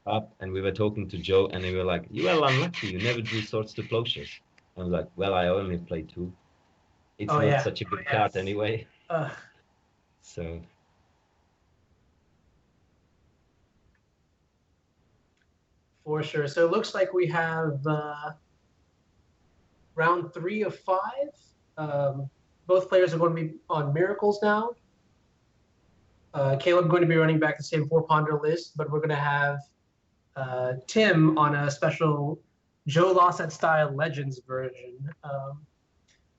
up and we were talking to Joe, and they were like, "You are unlucky. You never drew swords to plowshares." I was like, "Well, I only played two. It's Oh not yeah. such a good card anyway." Uh, So for sure. So it looks like we have round 3 of 5. Um, both players are going to be on miracles now. Caleb going to be running back the same four ponder list, but we're going to have Tim on a special Joe Lossett style Legends version. So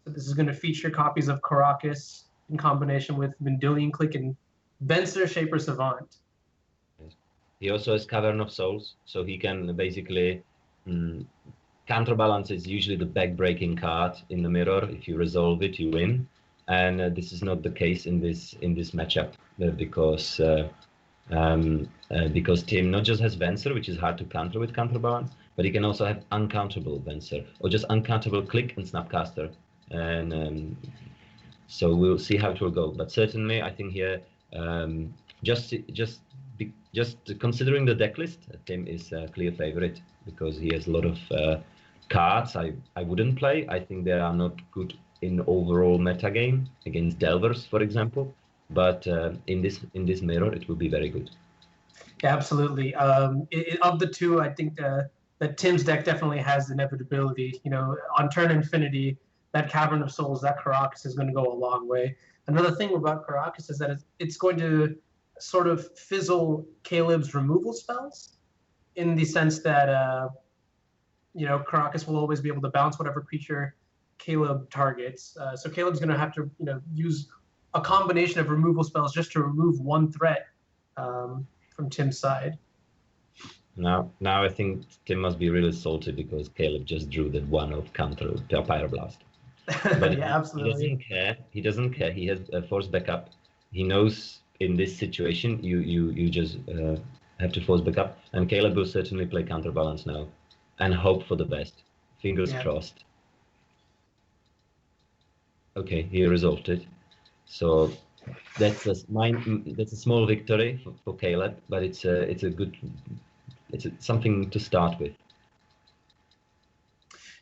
this is going to feature copies of Caracas in combination with Mendelian Click and Venser Shaper Savant. he also has Cavern of Souls, so he can basically counterbalance is usually the back-breaking card in the mirror. If you resolve it, you win, and this is not the case in this matchup because Tim not just has Venser, which is hard to counter with counterbalance, but he can also have uncounterable Venser or just uncountable Click and Snapcaster, and so we'll see how it will go. But certainly, I think here just considering the deck list, Tim is a clear favorite because he has a lot of cards I wouldn't play. I think they are not good in overall metagame against Delvers, for example. But in this mirror, it will be very good. Yeah, absolutely. Of the two, I think that Tim's deck definitely has inevitability. You know, on turn infinity, that Cavern of Souls, that Caracas is going to go a long way. Another thing about Caracas is that it's going to sort of fizzle Caleb's removal spells in the sense that Caracas will always be able to bounce whatever creature Caleb targets. So Caleb's going to have to use a combination of removal spells just to remove one threat from Tim's side. Now I think Tim must be really salty because Caleb just drew that one of counter Pyroblast. But yeah, absolutely. He doesn't care. He has a force backup. He knows in this situation you just have to force backup, and Caleb will certainly play counterbalance now, and hope for the best. Fingers crossed. Okay, he resolved it. So that's a small victory for Caleb, but it's something to start with.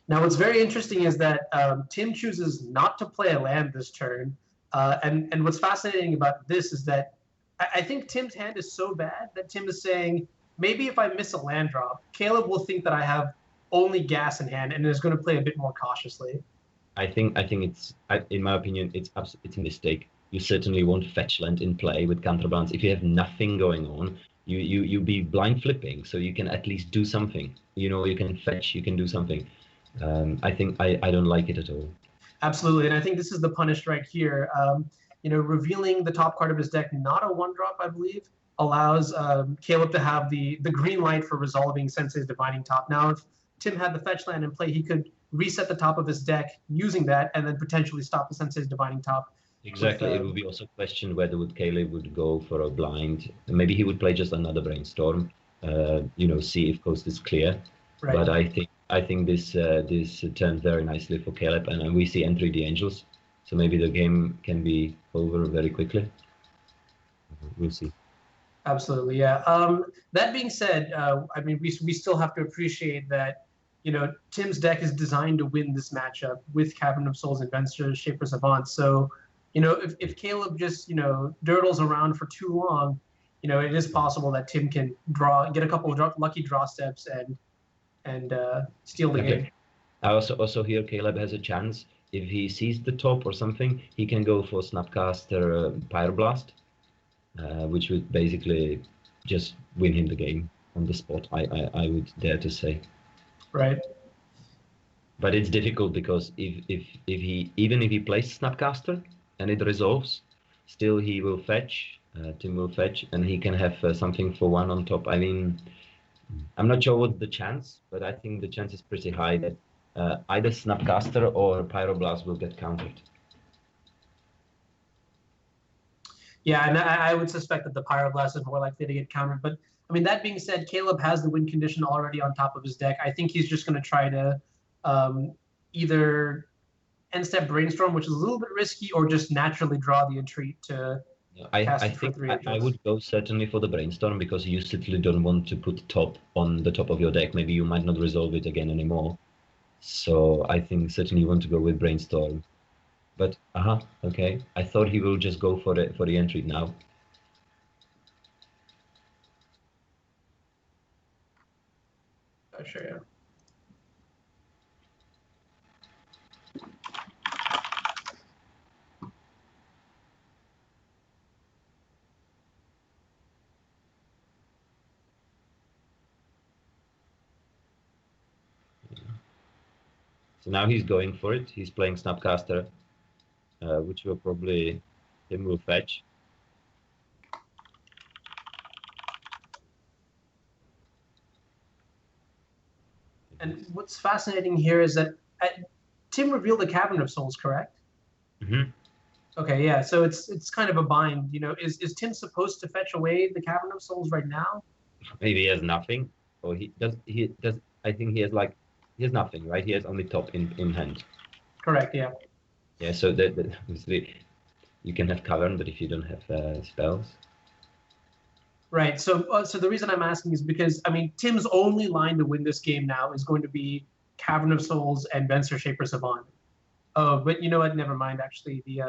Now, what's very interesting is that Tim chooses not to play a land this turn, and what's fascinating about this is that I think Tim's hand is so bad that Tim is saying maybe if I miss a land drop, Caleb will think that I have only gas in hand and is going to play a bit more cautiously. I think it's, in my opinion, it's a mistake. You certainly won't fetch land in play with counterbalance if you have nothing going on. You be blind flipping, so you can at least do something. You can fetch, you can do something. I think I don't like it at all. Absolutely, and I think this is the punish right here. Revealing the top card of his deck, not a 1-drop, I believe, allows Caleb to have the green light for resolving Sensei's Divining Top. Now, if Tim had the fetch land in play, he could reset the top of his deck using that and then potentially stop the Sensei's Divining Top. Exactly. It would be also questioned whether Caleb would go for a blind. Maybe he would play just another brainstorm, see if coast is clear. Right. But I think this turned very nicely for Caleb, and we see entry the Angels, so maybe the game can be over very quickly. We'll see. Absolutely, yeah. That being said, we still have to appreciate that, Tim's deck is designed to win this matchup with Cavern of Souls and Venser Shaper Savant. So, if Caleb just, dirtles around for too long, it is possible that Tim can get a couple of lucky draw steps and steal the game. I also hear Caleb has a chance. If he sees the top or something, he can go for Snapcaster Pyroblast, which would basically just win him the game on the spot, I would dare to say. Right. But it's difficult because if he plays Snapcaster and it resolves, still he will fetch, Tim will fetch, and he can have something for one on top. I mean, I'm not sure what the chance, but I think the chance is pretty high that either Snapcaster or Pyroblast will get countered. Yeah, and I would suspect that the Pyroblast is more likely to get countered. But, that being said, Caleb has the win condition already on top of his deck. I think he's just going to try to either end-step Brainstorm, which is a little bit risky, or just naturally draw the Entreat to Yeah, cast I it for think 3 I angels. would go certainly for the brainstorm because you certainly don't want to put top on the top of your deck. Maybe you might not resolve it again anymore. So I think certainly you want to go with brainstorm. But okay. I thought he will just go for the entry now. Sure, yeah. So now he's going for it. He's playing Snapcaster, which will probably him will fetch. And what's fascinating here is that Tim revealed the Cavern of Souls, correct? Mm-hmm. Okay, yeah. So it's kind of a bind. You know, is Tim supposed to fetch away the Cavern of Souls right now? Maybe he has nothing, or he does. He does. I think he has he has nothing, right? He has only top in hand. Correct. Yeah. Yeah. So that obviously you can have Cavern, but if you don't have spells. Right. So the reason I'm asking is because I mean Tim's only line to win this game now is going to be Cavern of Souls and Venser Shaper Savant. Oh, but you know what? Never mind. Actually, the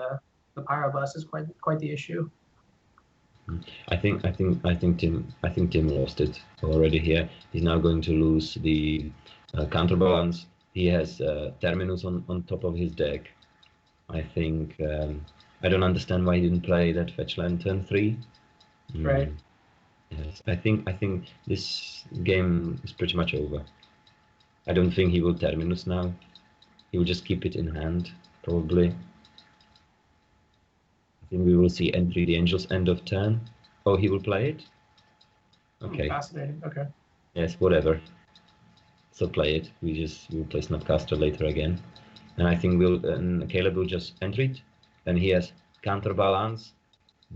Pyroblast is quite the issue. I think Tim lost it already here. He's now going to lose the counterbalance. He has Terminus on top of his deck. I think I don't understand why he didn't play that fetch land turn 3. Right. Yes, I think this game is pretty much over. I don't think he will Terminus now. He will just keep it in hand, probably. I think we will see entry the Angels end of turn. Oh, he will play it? Okay. Fascinating. Okay. Yes, whatever. So play it. We'll play Snapcaster later again. And I think Caleb will just enter it. And he has Counterbalance,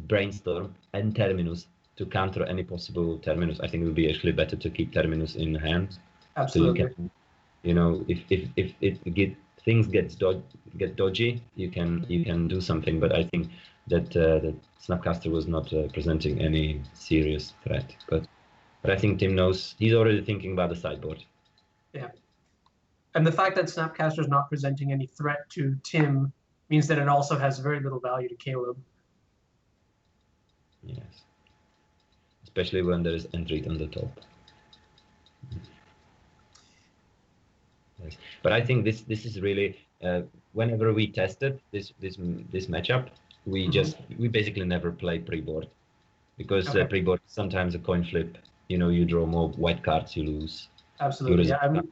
Brainstorm, and Terminus to counter any possible Terminus. I think it would be actually better to keep Terminus in hand. Absolutely. So you can, if things get dodgy, you can do something. But I think that Snapcaster was not presenting any serious threat. But I think Tim knows. He's already thinking about the sideboard. Yeah. And the fact that Snapcaster is not presenting any threat to Tim means that it also has very little value to Caleb. Yes. Especially when there is entry on the top. Yes. But I think this is really whenever we tested this matchup, we basically never play pre-board because pre-board is sometimes a coin flip. You draw more white cards, you lose. Absolutely. Yeah. I mean,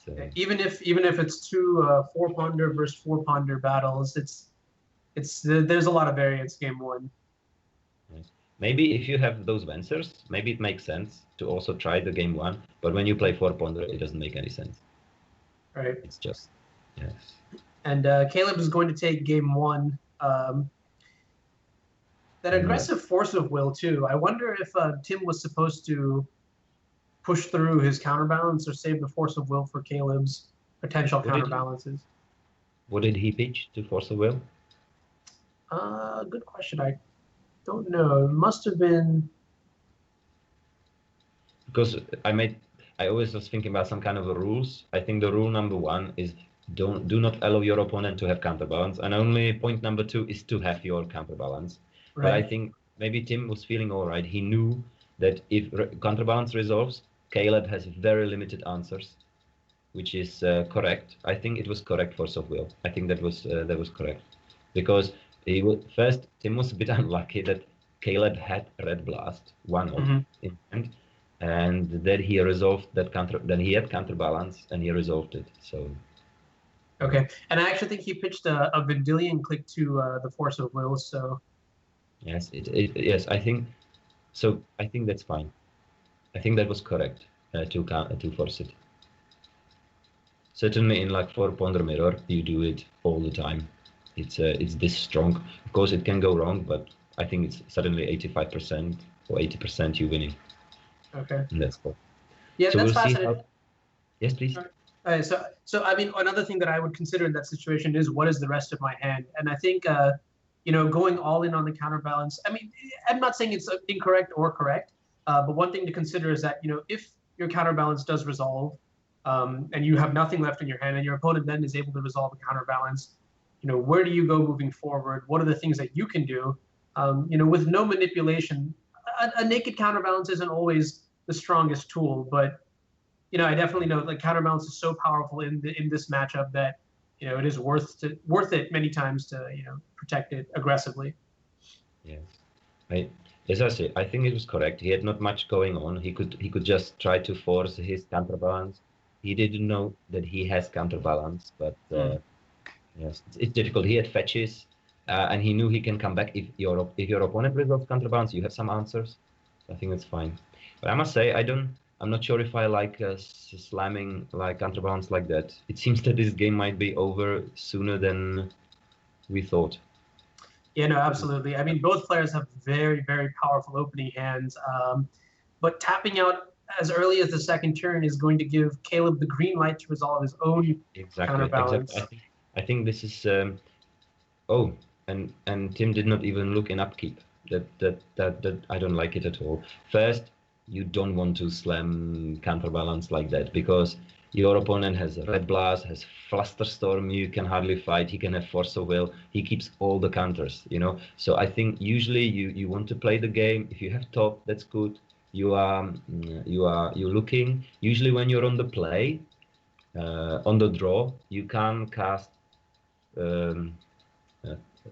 so. even if it's two 4-ponder versus 4-ponder battles, there's a lot of variance game one. Yes. Maybe if you have those Vencers, maybe it makes sense to also try the game one. But when you play 4-ponder, it doesn't make any sense. Right. It's just yes. And Caleb is going to take game one. That aggressive force of will too. I wonder if Tim was supposed to push through his counterbalance or save the force of will for Caleb's potential counterbalances. What did he pitch to force of will? Good question. I don't know. It must have been because I always was thinking about some kind of rules. I think the rule number 1 is do not allow your opponent to have counterbalance, and only point number 2 is to have your counterbalance. Right. But I think maybe Tim was feeling all right. He knew that if counterbalance resolves, Caleb has very limited answers, which is correct. I think it was correct force of will. I think that was correct, because Tim was a bit unlucky that Caleb had Red Blast 1-off in hand, and then he resolved that then he had counterbalance and he resolved it. So. Okay, and I actually think he pitched a Vendilion click to the force of will. So. Yes, yes, I think so. I think that's fine. I think that was correct to force it. Certainly, in 4-ponder mirror, you do it all the time. It's this strong. Of course, it can go wrong, but I think it's suddenly 85% or 80% you winning. Okay. And that's cool. Yeah, so that's fascinating. Yes, please. So I mean, another thing that I would consider in that situation is what is the rest of my hand, and I think going all in on the counterbalance. I mean, I'm not saying it's incorrect or correct, but one thing to consider is that, if your counterbalance does resolve, and you have nothing left in your hand, and your opponent then is able to resolve the counterbalance, where do you go moving forward? What are the things that you can do? With no manipulation, a naked counterbalance isn't always the strongest tool, but I definitely know the counterbalance is so powerful in this matchup that it is worth it many times to protect it aggressively. Yes, as I say, I think it was correct. He had not much going on. He could just try to force his counterbalance. He didn't know that he has counterbalance, but yes, it's difficult. He had fetches, and he knew he can come back if your opponent resolves counterbalance. You have some answers. I think that's fine. But I must say, I'm not sure if I like slamming like counterbalance like that. It seems that this game might be over sooner than we thought. Yeah, no, absolutely. I mean, both players have very, very powerful opening hands, but tapping out as early as the second turn is going to give Caleb the green light to resolve his own counterbalance. Exactly. I think this is. And Tim did not even look in upkeep. That I don't like it at all. First, you don't want to slam counterbalance like that because your opponent has Red Blast, has Flusterstorm, you can hardly fight, he can have Force of Will, he keeps all the counters, So I think usually you want to play the game. If you have top, that's good. You're looking. Usually when you're on the play, on the draw, you can cast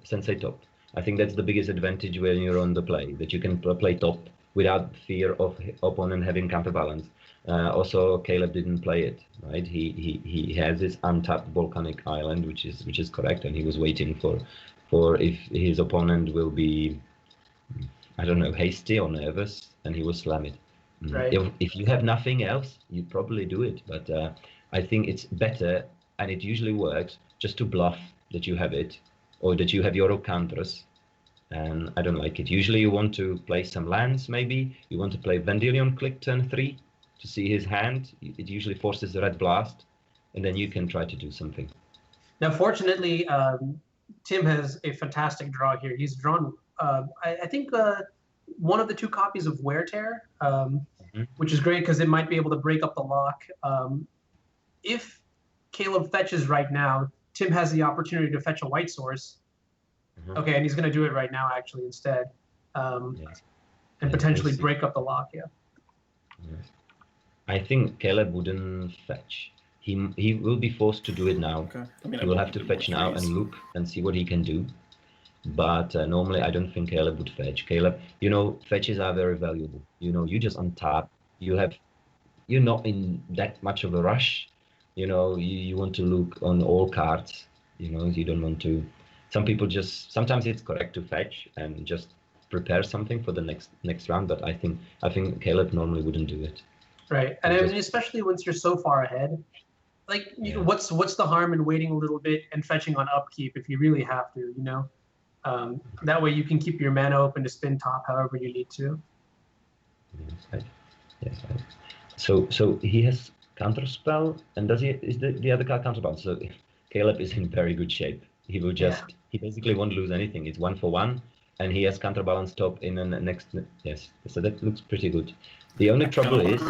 Sensei top. I think that's the biggest advantage when you're on the play, that you can play top without fear of opponent having counterbalance. Also, Caleb didn't play it, right? He has this untapped volcanic island, which is correct, and he was waiting for if his opponent will be, I don't know, hasty or nervous, and he will slam it. Right. If you have nothing else, you probably do it, but I think it's better, and it usually works, just to bluff that you have it, or that you have your counters, and I don't like it. Usually you want to play some lands, maybe. You want to play Vendilion click turn 3 to see his hand. It usually forces the Red Blast, and then you can try to do something. Now, fortunately, Tim has a fantastic draw here. He's drawn, I think, one of the 2 copies of Wear Tear, which is great because it might be able to break up the lock. If Caleb fetches right now, Tim has the opportunity to fetch a white source. Okay, and he's going to do it right now, actually, instead. Yes. And potentially break up the lock, yeah. Yes. I think Caleb wouldn't fetch. He will be forced to do it now. Okay. I mean, he will have to fetch now and look and see what he can do. But normally, I don't think Caleb would fetch. Caleb, fetches are very valuable. You just untap. You're not in that much of a rush. You want to look on all cards. You don't want to. Some people sometimes it's correct to fetch and just prepare something for the next round. But I think Caleb normally wouldn't do it. Right, and I mean, especially once you're so far ahead, like what's the harm in waiting a little bit and fetching on upkeep if you really have to, that way you can keep your mana open to spin top however you need to. Yes. So he has counterspell, and is the other card counterbalance? So Caleb is in very good shape. He will he basically won't lose anything. It's 1 for 1, and he has counterbalance top in the next. Yes, so that looks pretty good. The only trouble is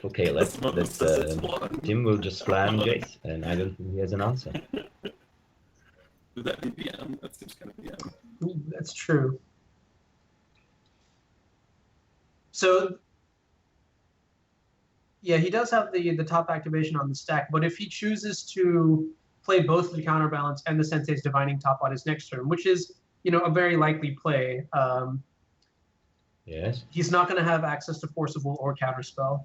for Caleb that Tim will just slam Jace, and I don't think he has an answer. Would that be BM? That seems kind of BM. That's true. So, yeah, he does have the top activation on the stack, but if he chooses to play both the counterbalance and the Sensei's Divining Top on his next turn, which is, a very likely play, yes, he's not going to have access to Forcible or Counterspell.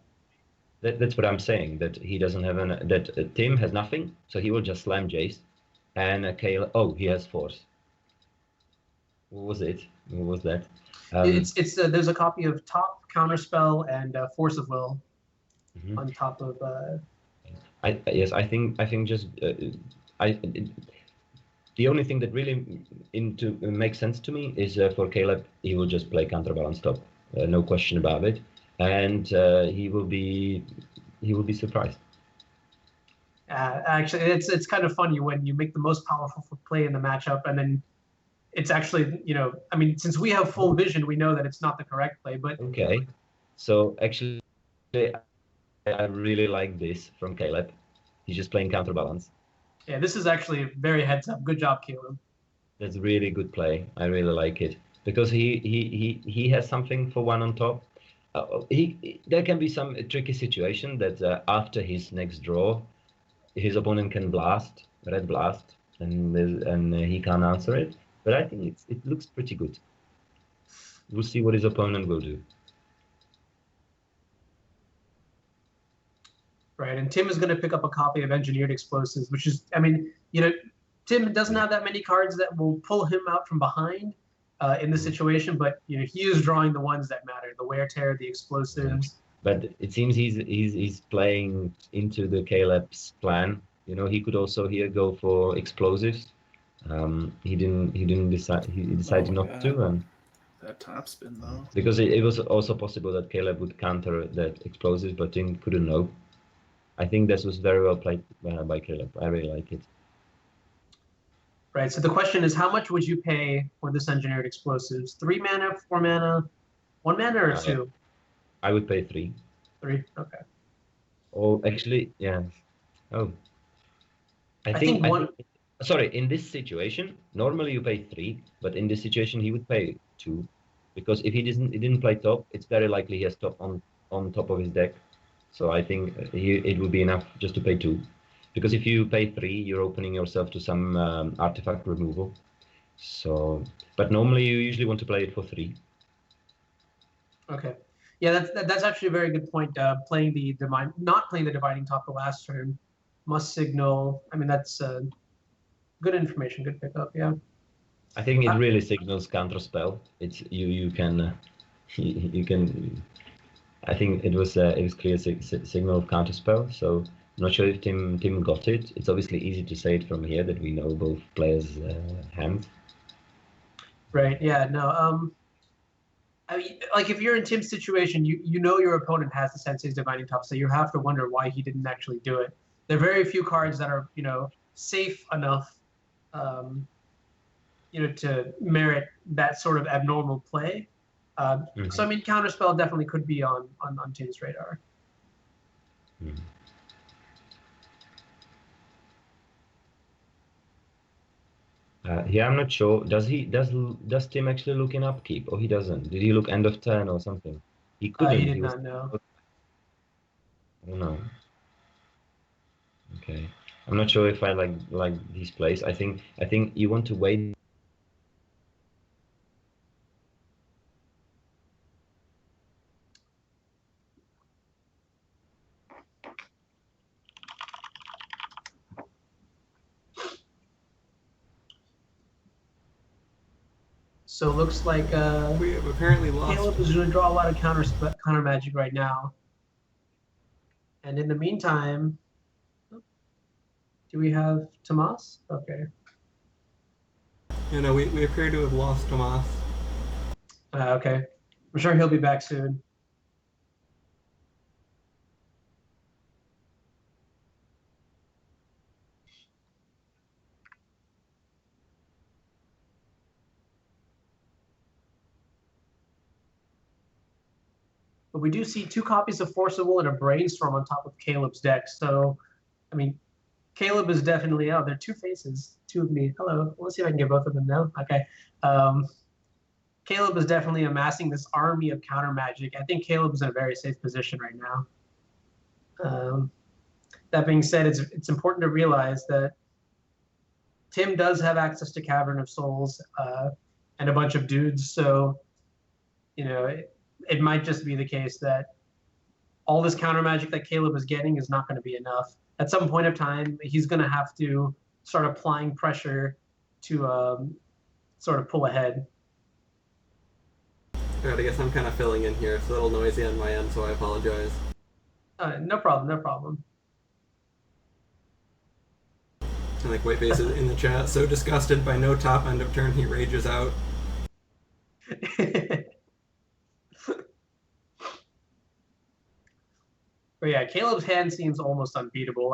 That's what I'm saying, that he doesn't have that Tim has nothing, so he will just slam Jace, and Caleb, he has Force. What was it? What was that? It's there's a copy of Top, Counterspell, and Force of Will on top of. I think just the only thing that really makes sense to me is for Caleb, he will just play counterbalance top, no question about it, and he will be surprised. Actually, it's kind of funny when you make the most powerful play in the matchup, and then it's actually, I mean, since we have full vision, we know that it's not the correct play. But Okay, so actually, I really like this from Caleb. He's just playing counterbalance. yeah, this is actually very heads up. Good job, Caleb. That's really good play. I really like it because he has something for one on top. There can be some tricky situation that after his next draw, his opponent can red blast, and he can't answer it. But I think it looks pretty good. We'll see what his opponent will do. Right, and Tim is going to pick up a copy of Engineered Explosives, which is, I mean, Tim doesn't have that many cards that will pull him out from behind in the situation, but he is drawing the ones that matter: the wear tear, the explosives. But it seems he's playing into the Caleb's plan. He could also here go for explosives. He didn't decide. He decided not to, and that top spin though. because it was also possible that Caleb would counter that explosives, but Tim couldn't know. I think this was very well played by Caleb. I really like it. Right. So the question is, how much would you pay for this Engineered Explosives? 3 mana, 4 mana, 1 mana, or 2? I would pay 3. 3. Okay. Oh, actually, yeah. Oh, I think sorry, in this situation, normally you pay 3, but in this situation he would pay 2, because if he didn't play top, it's very likely he has top on top of his deck. So I think it would be enough just to pay 2, because if you pay 3, you're opening yourself to some artifact removal. So, but normally you usually want to play it for 3. Okay. Yeah, that's actually a very good point. Not playing the dividing top the last turn must signal. I mean, that's good information, good pickup. Yeah. I think it really signals counterspell. It's you can you can. I think it was clear signal of counterspell. So I'm not sure if Tim got it. It's obviously easy to say it from here that we know both players' hands. Right. Yeah. No. I mean, like if you're in Tim's situation, you know your opponent has the Sensei's Divining Top, so you have to wonder why he didn't actually do it. There are very few cards that are safe enough, to merit that sort of abnormal play. So I mean, counterspell definitely could be on Tim's radar. Mm. Yeah, I'm not sure. Does Tim actually look in upkeep, or he doesn't? Did he look end of turn or something? He couldn't. He did not know. I don't know. Okay, I'm not sure if I like these plays. I think you want to wait. So it looks like we have apparently lost. Caleb is going to draw a lot of counter magic right now. And in the meantime, do we have Tomas? Okay. We appear to have lost Tomas. Okay. I'm sure he'll be back soon. But we do see 2 copies of Force of Will and a Brainstorm on top of Caleb's deck. So, I mean, Caleb is definitely out. There are 2 faces, 2 of me. Hello. Let's see if I can get both of them now. Okay. Caleb is definitely amassing this army of counter magic. I think Caleb is in a very safe position right now. That being said, it's important to realize that Tim does have access to Cavern of Souls and a bunch of dudes. So, it might just be the case that all this counter magic that Caleb is getting is not going to be enough. At some point of time, he's going to have to start applying pressure to sort of pull ahead. Right, I guess I'm kind of filling in here. It's a little noisy on my end, so I apologize. No problem, no problem. And like Whitebase is in the chat, so disgusted by no top end of turn, he rages out. But yeah, Caleb's hand seems almost unbeatable.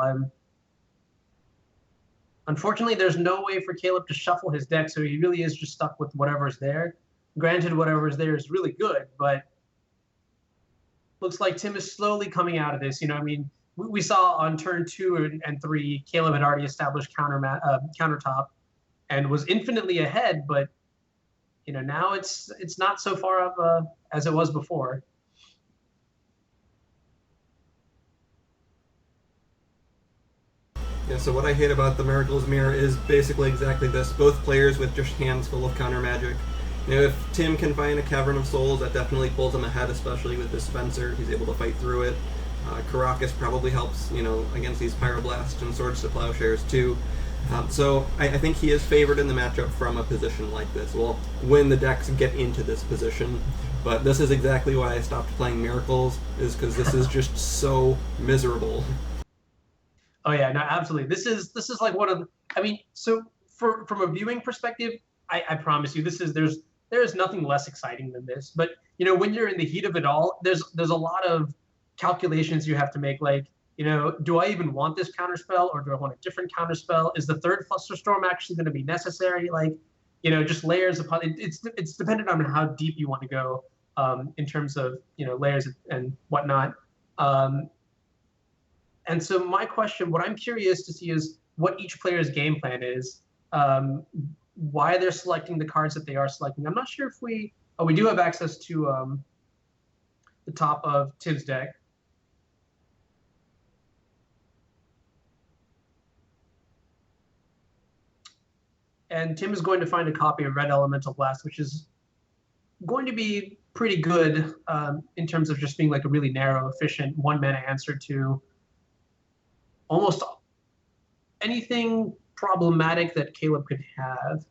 Unfortunately, there's no way for Caleb to shuffle his deck, so he really is just stuck with whatever's there. Granted, whatever's there is really good, but looks like Tim is slowly coming out of this. You know, I mean, we saw on turn 2 and 3, Caleb had already established countertop and was infinitely ahead, but you know, now it's not so far up as it was before. Yeah, so what I hate about the Miracles Mirror is basically exactly this. Both players with just hands full of counter magic. You know, if Tim can find a Cavern of Souls, that definitely pulls him ahead, especially with Dispenser. He's able to fight through it. Caracas probably helps, you know, against these Pyroblasts and Swords to Plowshares too. So I think he is favored in the matchup from a position like this. Well, when the decks get into this position. But this is exactly why I stopped playing Miracles, is because this is just so miserable. Oh yeah, no, absolutely. This is like one of the, I mean, so from a viewing perspective, I promise you, there is nothing less exciting than this. But you know, when you're in the heat of it all, there's a lot of calculations you have to make. Like, you know, do I even want this counterspell, or do I want a different counterspell? Is the third Flusterstorm actually going to be necessary? Like, you know, just layers upon it. It's dependent on how deep you want to go in terms of, you know, layers and whatnot. And so my question, what I'm curious to see is what each player's game plan is, why they're selecting the cards that they are selecting. I'm not sure if we do have access to the top of Tim's deck. And Tim is going to find a copy of Red Elemental Blast, which is going to be pretty good in terms of just being like a really narrow, efficient 1-mana answer to almost anything problematic that Caleb could have.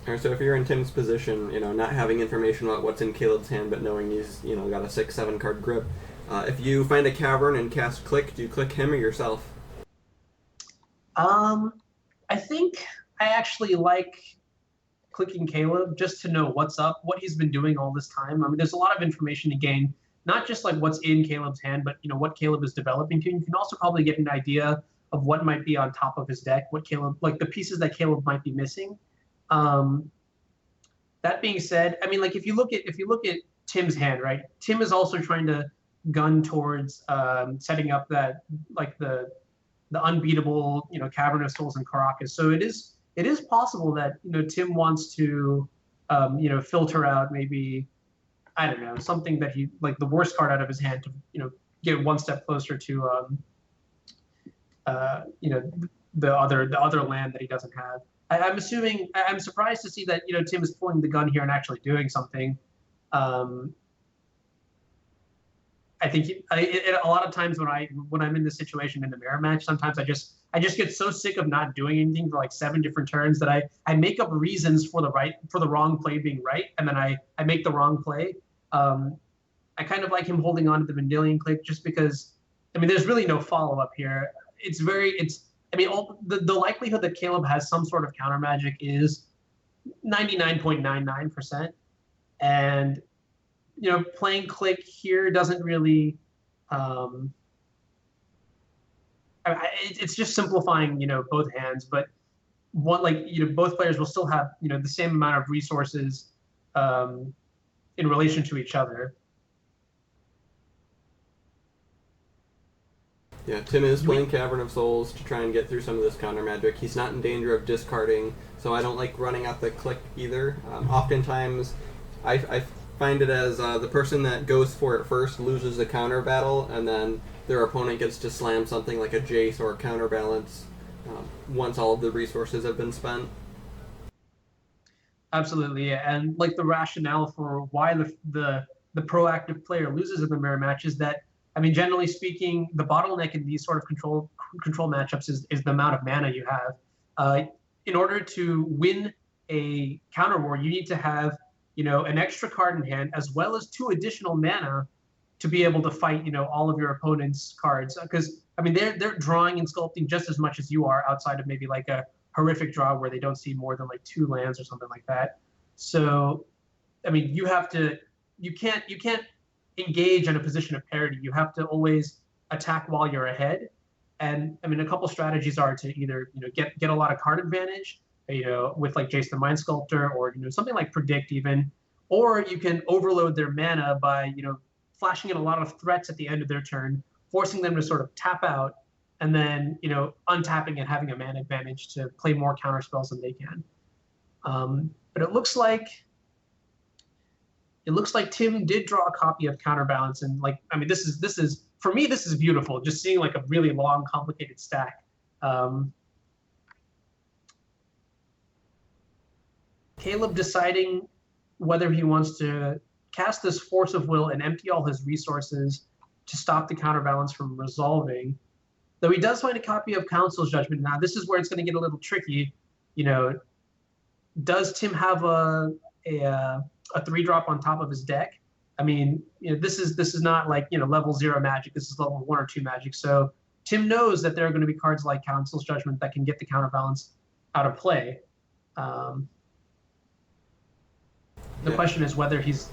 All right, so if you're in Tim's position, you know, not having information about what's in Caleb's hand, but knowing he's, you know, got a 6-7 card grip, if you find a Cavern and cast Click, do you click him or yourself? I think I actually like clicking Caleb just to know what's up, what he's been doing all this time. I mean, there's a lot of information to gain, not just like what's in Caleb's hand, but you know what Caleb is developing to. You can also probably get an idea of what might be on top of his deck, what Caleb, like the pieces that Caleb might be missing. That being said, I mean, like if you look at Tim's hand, right? Tim is also trying to gun towards setting up that, like the unbeatable, you know, Cavern of Souls and Caracas. So it is possible that, you know, Tim wants to you know, filter out maybe, I don't know, something that he, like the worst card out of his hand to, you know, get one step closer to you know, the other land that he doesn't have. I'm surprised to see that, you know, Tim is pulling the gun here and actually doing something. I think a lot of times when I'm in this situation in the mirror match, sometimes I just get so sick of not doing anything for like 7 different turns that I make up reasons for the wrong play being right, and then I make the wrong play. I kind of like him holding on to the Vendilion Click just because, I mean, there's really no follow up here. I mean, the likelihood that Caleb has some sort of counter magic is 99.99%, and you know, playing Click here doesn't really. It's just simplifying, you know, both hands, but you know, both players will still have, you know, the same amount of resources in relation to each other. Yeah, Tim is playing Cavern of Souls to try and get through some of this counter magic. He's not in danger of discarding, so I don't like running out the Click either. Oftentimes, I find it as the person that goes for it first loses the counter battle, and then their opponent gets to slam something like a Jace or a counterbalance once all of the resources have been spent. Absolutely, yeah. And like the rationale for why the proactive player loses in the mirror match is that, I mean, generally speaking, the bottleneck in these sort of control matchups is the amount of mana you have. In order to win a counter war, you need to have, you know, an extra card in hand as well as 2 additional mana to be able to fight, you know, all of your opponent's cards. Because I mean, they're drawing and sculpting just as much as you are, outside of maybe like a horrific draw where they don't see more than like 2 lands or something like that. So, I mean, you can't engage in a position of parity. You have to always attack while you're ahead. And I mean, a couple strategies are to either get a lot of card advantage, with like Jace the Mind Sculptor, or something like Predict even, or you can overload their mana by flashing in a lot of threats at the end of their turn, forcing them to sort of tap out, and then untapping and having a mana advantage to play more counter spells than they can. But it looks like Tim did draw a copy of Counterbalance, and this is for me, this is beautiful. Just seeing like a really long, complicated stack. Caleb deciding whether he wants to cast this Force of Will and empty all his resources to stop the Counterbalance from resolving. Though he does find a copy of Council's Judgment. Now, this is where it's going to get a little tricky. Does Tim have a 3-drop on top of his deck? I mean, this is not like level 0 Magic. This is level 1 or 2 Magic. So Tim knows that there are going to be cards like Council's Judgment that can get the Counterbalance out of play. The question is whether he's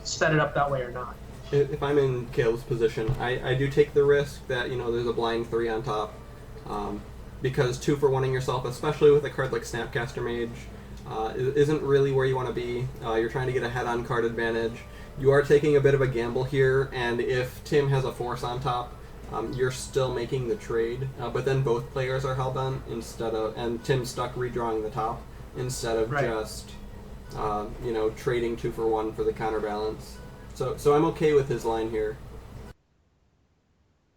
set it up that way or not. If I'm in Caleb's position, I do take the risk that there's a blind 3 on top, because 2-for-1ing yourself, especially with a card like Snapcaster Mage, isn't really where you want to be. You're trying to get ahead on card advantage. You are taking a bit of a gamble here, and if Tim has a Force on top, you're still making the trade. But then both players are hellbent and Tim's stuck redrawing the top instead of just trading 2-for-1 for the Counterbalance. So I'm okay with his line here.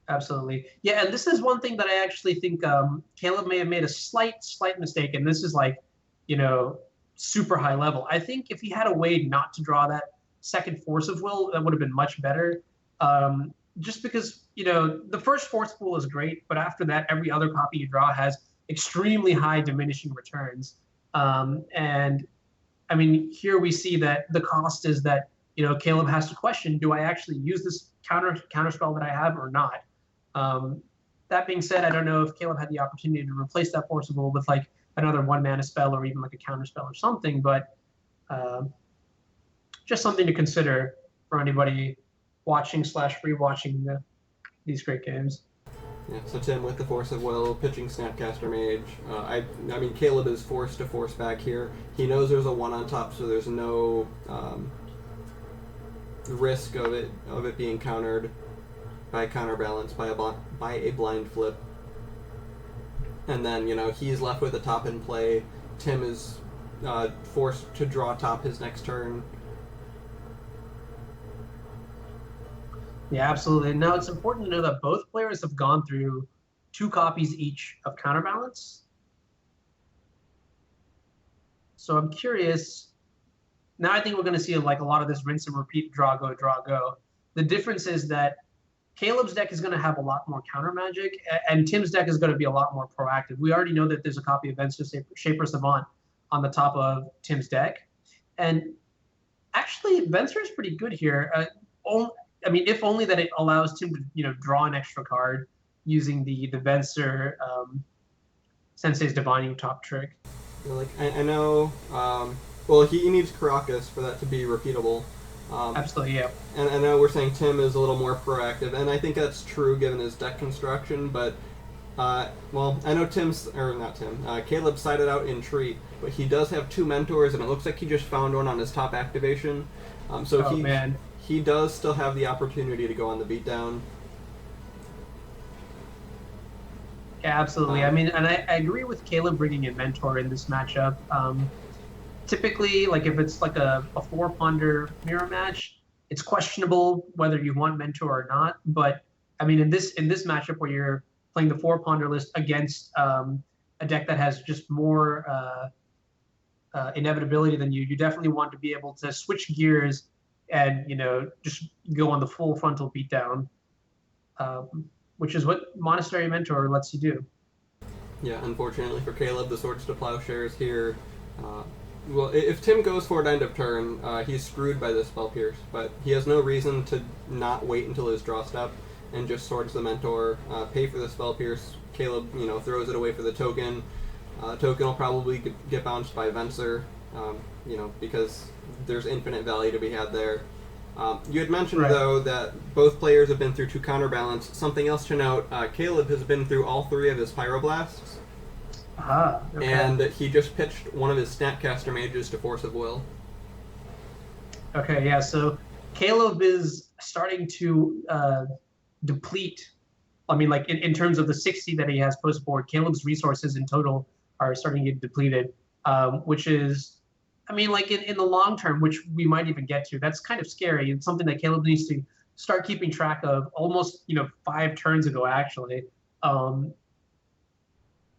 Absolutely. Yeah, and this is one thing that I actually think Caleb may have made a slight mistake, and this is like, super high level. I think if he had a way not to draw that second Force of Will, that would have been much better. Just because, the first Force of Will is great, but after that, every other copy you draw has extremely high diminishing returns. And I mean, here we see that the cost is that, Caleb has to question, do I actually use this counter spell that I have or not? That being said, I don't know if Caleb had the opportunity to replace that Force of Will with like another 1-mana spell or even like a counter spell or something, but just something to consider for anybody watching / rewatching these great games. Yeah, so Tim with the Force of Will, pitching Snapcaster Mage. I mean, Caleb is forced to force back here. He knows there's a 1 on top, so there's no risk of it being countered by Counterbalance, by a blind flip. And then, he's left with a top in play. Tim is forced to draw top his next turn. Yeah, absolutely. Now, it's important to know that both players have gone through 2 copies each of Counterbalance. So I'm curious. Now I think we're going to see like a lot of this rinse and repeat, draw, go. The difference is that Caleb's deck is going to have a lot more counter magic, and Tim's deck is going to be a lot more proactive. We already know that there's a copy of Venser Shaper Savant on the top of Tim's deck. And actually, Venser is pretty good here. I mean, if only that it allows Tim to, draw an extra card using the Venser Sensei's Divining Top trick. Like, I know, well, he needs Caracas for that to be repeatable. Absolutely, yeah. And I know we're saying Tim is a little more proactive, and I think that's true given his deck construction, but, well, I know Caleb sided out in Treat, but he does have 2 mentors, and it looks like he just found one on his top activation. He does still have the opportunity to go on the beatdown. Yeah, absolutely. I mean, and I agree with Caleb bringing in Mentor in this matchup. Typically, like if it's like a 4-ponder mirror match, it's questionable whether you want Mentor or not. But I mean, in this matchup where you're playing the 4-ponder list against a deck that has just more inevitability than you definitely want to be able to switch gears and just go on the full frontal beatdown, which is what Monastery Mentor lets you do. Yeah, unfortunately for Caleb, the Swords to Plowshares here. Well, if Tim goes for it end of turn, he's screwed by this Spell Pierce, but he has no reason to not wait until his draw step and just Swords the Mentor, pay for the Spell Pierce. Caleb, throws it away for the token. Token will probably get bounced by Venser, because there's infinite value to be had there. You had mentioned, though, that both players have been through 2 counterbalance. Something else to note, Caleb has been through all 3 of his Pyroblasts. Okay. And he just pitched one of his Snapcaster Mages to Force of Will. Okay, yeah, so Caleb is starting to deplete. I mean, like, in terms of the 60 that he has post-board, Caleb's resources in total are starting to get depleted, which is, I mean, like, in the long term, which we might even get to, that's kind of scary. It's something that Caleb needs to start keeping track of almost, 5 turns ago, actually.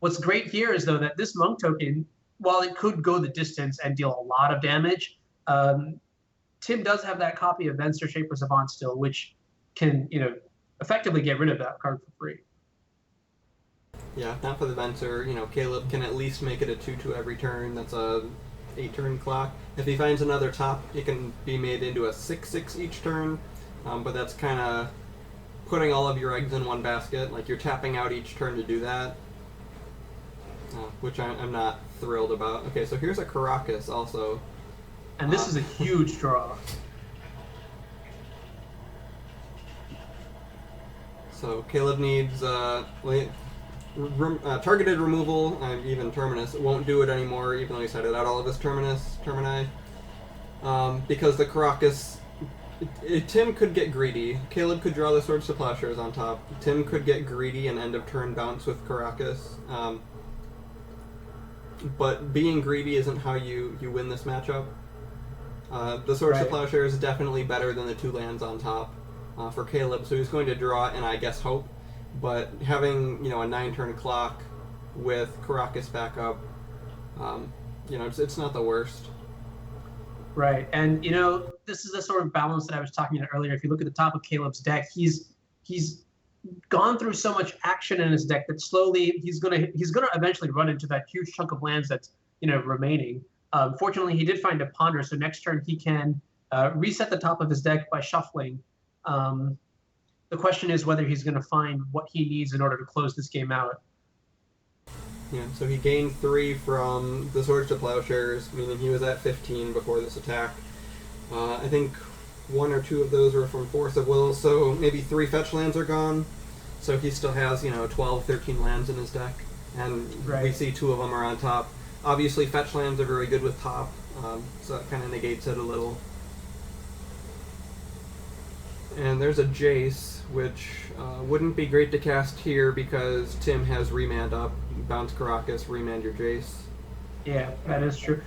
What's great here is, though, that this Monk token, while it could go the distance and deal a lot of damage, Tim does have that copy of Venser Shaper Savant still, which can, effectively get rid of that card for free. Yeah, not for the Venser. Caleb can at least make it a 2/2 every turn. That's a 8-turn clock. If he finds another top, it can be made into a 6/6 each turn, but that's kind of putting all of your eggs in one basket. Like, you're tapping out each turn to do that, which I'm not thrilled about. Okay, so here's a Caracas also. And this is a huge draw. So Caleb needs targeted removal. Even Terminus won't do it anymore, even though he cited out all of his Termini. Because the Caracas, Tim could get greedy. Caleb could draw the Swords to Plowshares on top. Tim could get greedy and end of turn bounce with Caracas. But being greedy isn't how you win this matchup. The Swords to Plowshares is definitely better than the 2 lands on top for Caleb, so he's going to draw and I guess hope. But having a 9-turn clock with Caracas back up, it's not the worst. Right, and this is the sort of balance that I was talking about earlier. If you look at the top of Caleb's deck, he's gone through so much action in his deck that slowly he's gonna eventually run into that huge chunk of lands that's remaining. Fortunately, he did find a Ponder, so next turn he can reset the top of his deck by shuffling. The question is whether he's going to find what he needs in order to close this game out. Yeah, so he gained 3 from the Swords to Plowshares, meaning he was at 15 before this attack. I think 1 or 2 of those were from Force of Will, so maybe 3 fetch lands are gone. So he still has, 12, 13 lands in his deck, and we see 2 of them are on top. Obviously, fetch lands are very good with top, so that kind of negates it a little. And there's a Jace, which wouldn't be great to cast here because Tim has remand up. Bounce Caracas, remand your Jace. Yeah, that is true.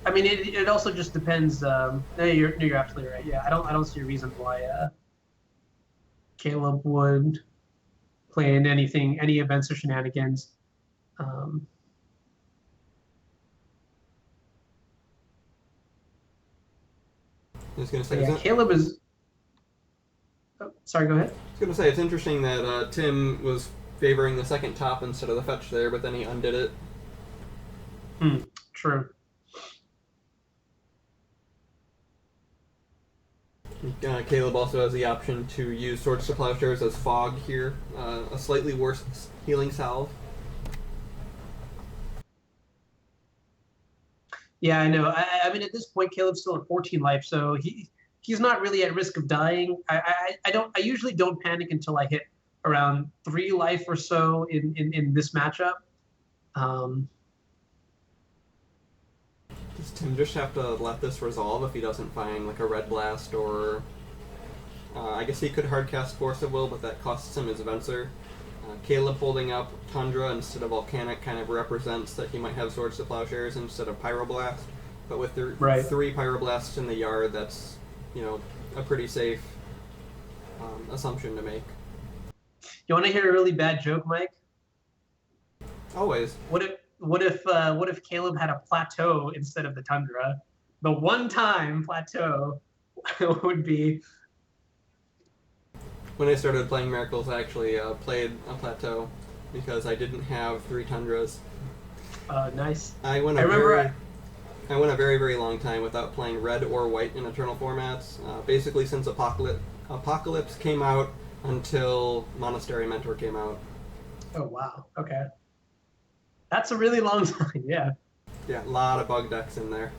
I mean, it also just depends. No, you're absolutely right. Yeah, I don't see a reason why Caleb would play in any events or shenanigans. I was going to say, Caleb is. Oh, sorry, go ahead. I was going to say, it's interesting that Tim was favoring the second top instead of the fetch there, but then he undid it. True. Caleb also has the option to use Swords to Plowshares as Fog here, a slightly worse healing salve. Yeah, I know. I mean, at this point, Caleb's still at 14 life, so he's not really at risk of dying. I usually don't panic until I hit around 3 life or so in this matchup. Does Tim just have to let this resolve if he doesn't find like a Red Blast or I guess he could hardcast Force of Will, but that costs him his Venser. Caleb holding up Tundra instead of Volcanic kind of represents that he might have Swords to Plowshares instead of Pyroblast. But with the 3 Pyroblasts in the yard, that's a pretty safe assumption to make. You want to hear a really bad joke, Mike? Always. What if Caleb had a Plateau instead of the Tundra? The one-time Plateau would be. When I started playing Miracles, I actually played a Plateau because I didn't have 3 Tundras. Nice. I went a very, very long time without playing red or white in Eternal formats. Basically since Apocalypse came out until Monastery Mentor came out. Oh, wow. Okay. That's a really long time. Yeah. Yeah, a lot of bug decks in there.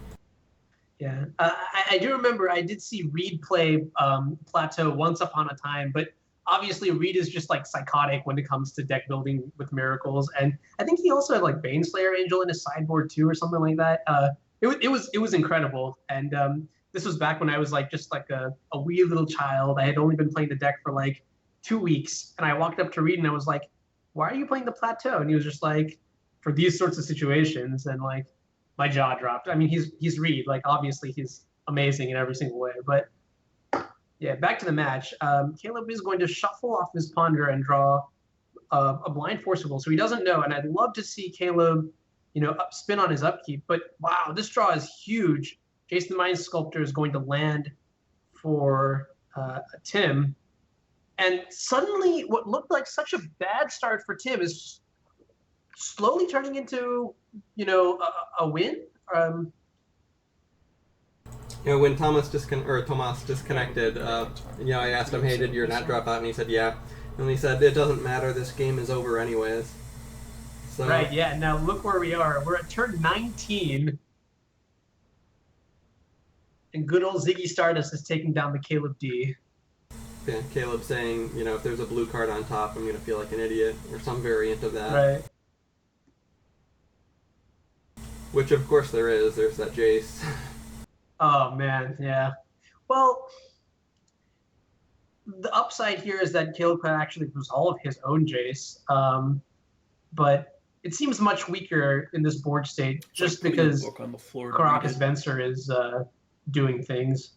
Yeah. I do remember I did see Reed play Plateau once upon a time, but obviously Reed is just like psychotic when it comes to deck building with miracles. And I think he also had like Baneslayer Angel in his sideboard too, or something like that. It was incredible. And this was back when I was like just like a wee little child. I had only been playing the deck for like 2 weeks, and I walked up to Reed and I was like, "Why are you playing the Plateau?" And he was just like, "For these sorts of situations." And like my jaw dropped. I mean, he's Reed. Like obviously he's amazing in every single way. But yeah, back to the match. Caleb is going to shuffle off his Ponder and draw a blind Forcible, so he doesn't know. And I'd love to see Caleb, spin on his upkeep. But wow, this draw is huge. Jason the Mind Sculptor is going to land for Tim. And suddenly, what looked like such a bad start for Tim is slowly turning into, a win. When Tomas disconnected, I asked him, "Hey, did your net drop out?" And he said, "Yeah." And he said, "It doesn't matter. This game is over anyways." So, right. Yeah. Now look where we are. We're at turn 19. And good old Ziggy Stardust is taking down the Caleb D. Yeah, Caleb saying, if there's a blue card on top, I'm going to feel like an idiot, or some variant of that. Right. Which, of course, there is. There's that Jace. Oh, man, yeah. Well, the upside here is that Caleb could actually resolve his own Jace. But it seems much weaker in this board state just because Caracas Venser is doing things.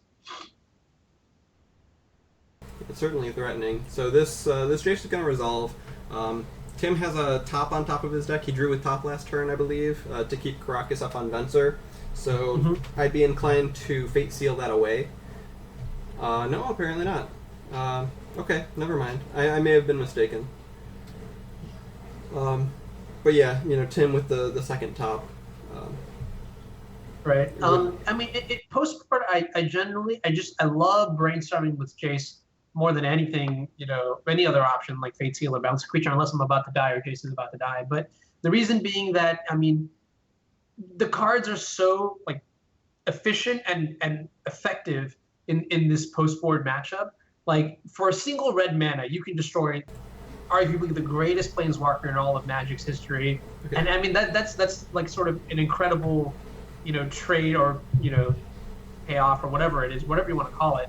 It's certainly threatening. So this Jace is going to resolve. Tim has a top on top of his deck. He drew with top last turn, I believe, to keep Caracas up on Venser. So I'd be inclined to Fate Seal that away. No, apparently not. Okay, never mind. I may have been mistaken. But yeah, Tim with the second top. Right. I mean, post-board, I love brainstorming with Jace more than anything, any other option like Fate Seal or Bounce a Creature, unless I'm about to die or Jace is about to die. But the reason being that, I mean, the cards are so like efficient and effective in this post-board matchup. Like for a single red mana, you can destroy arguably the greatest Planeswalker in all of Magic's history. Okay. And I mean that's like sort of an incredible, trade or payoff or whatever it is, whatever you want to call it.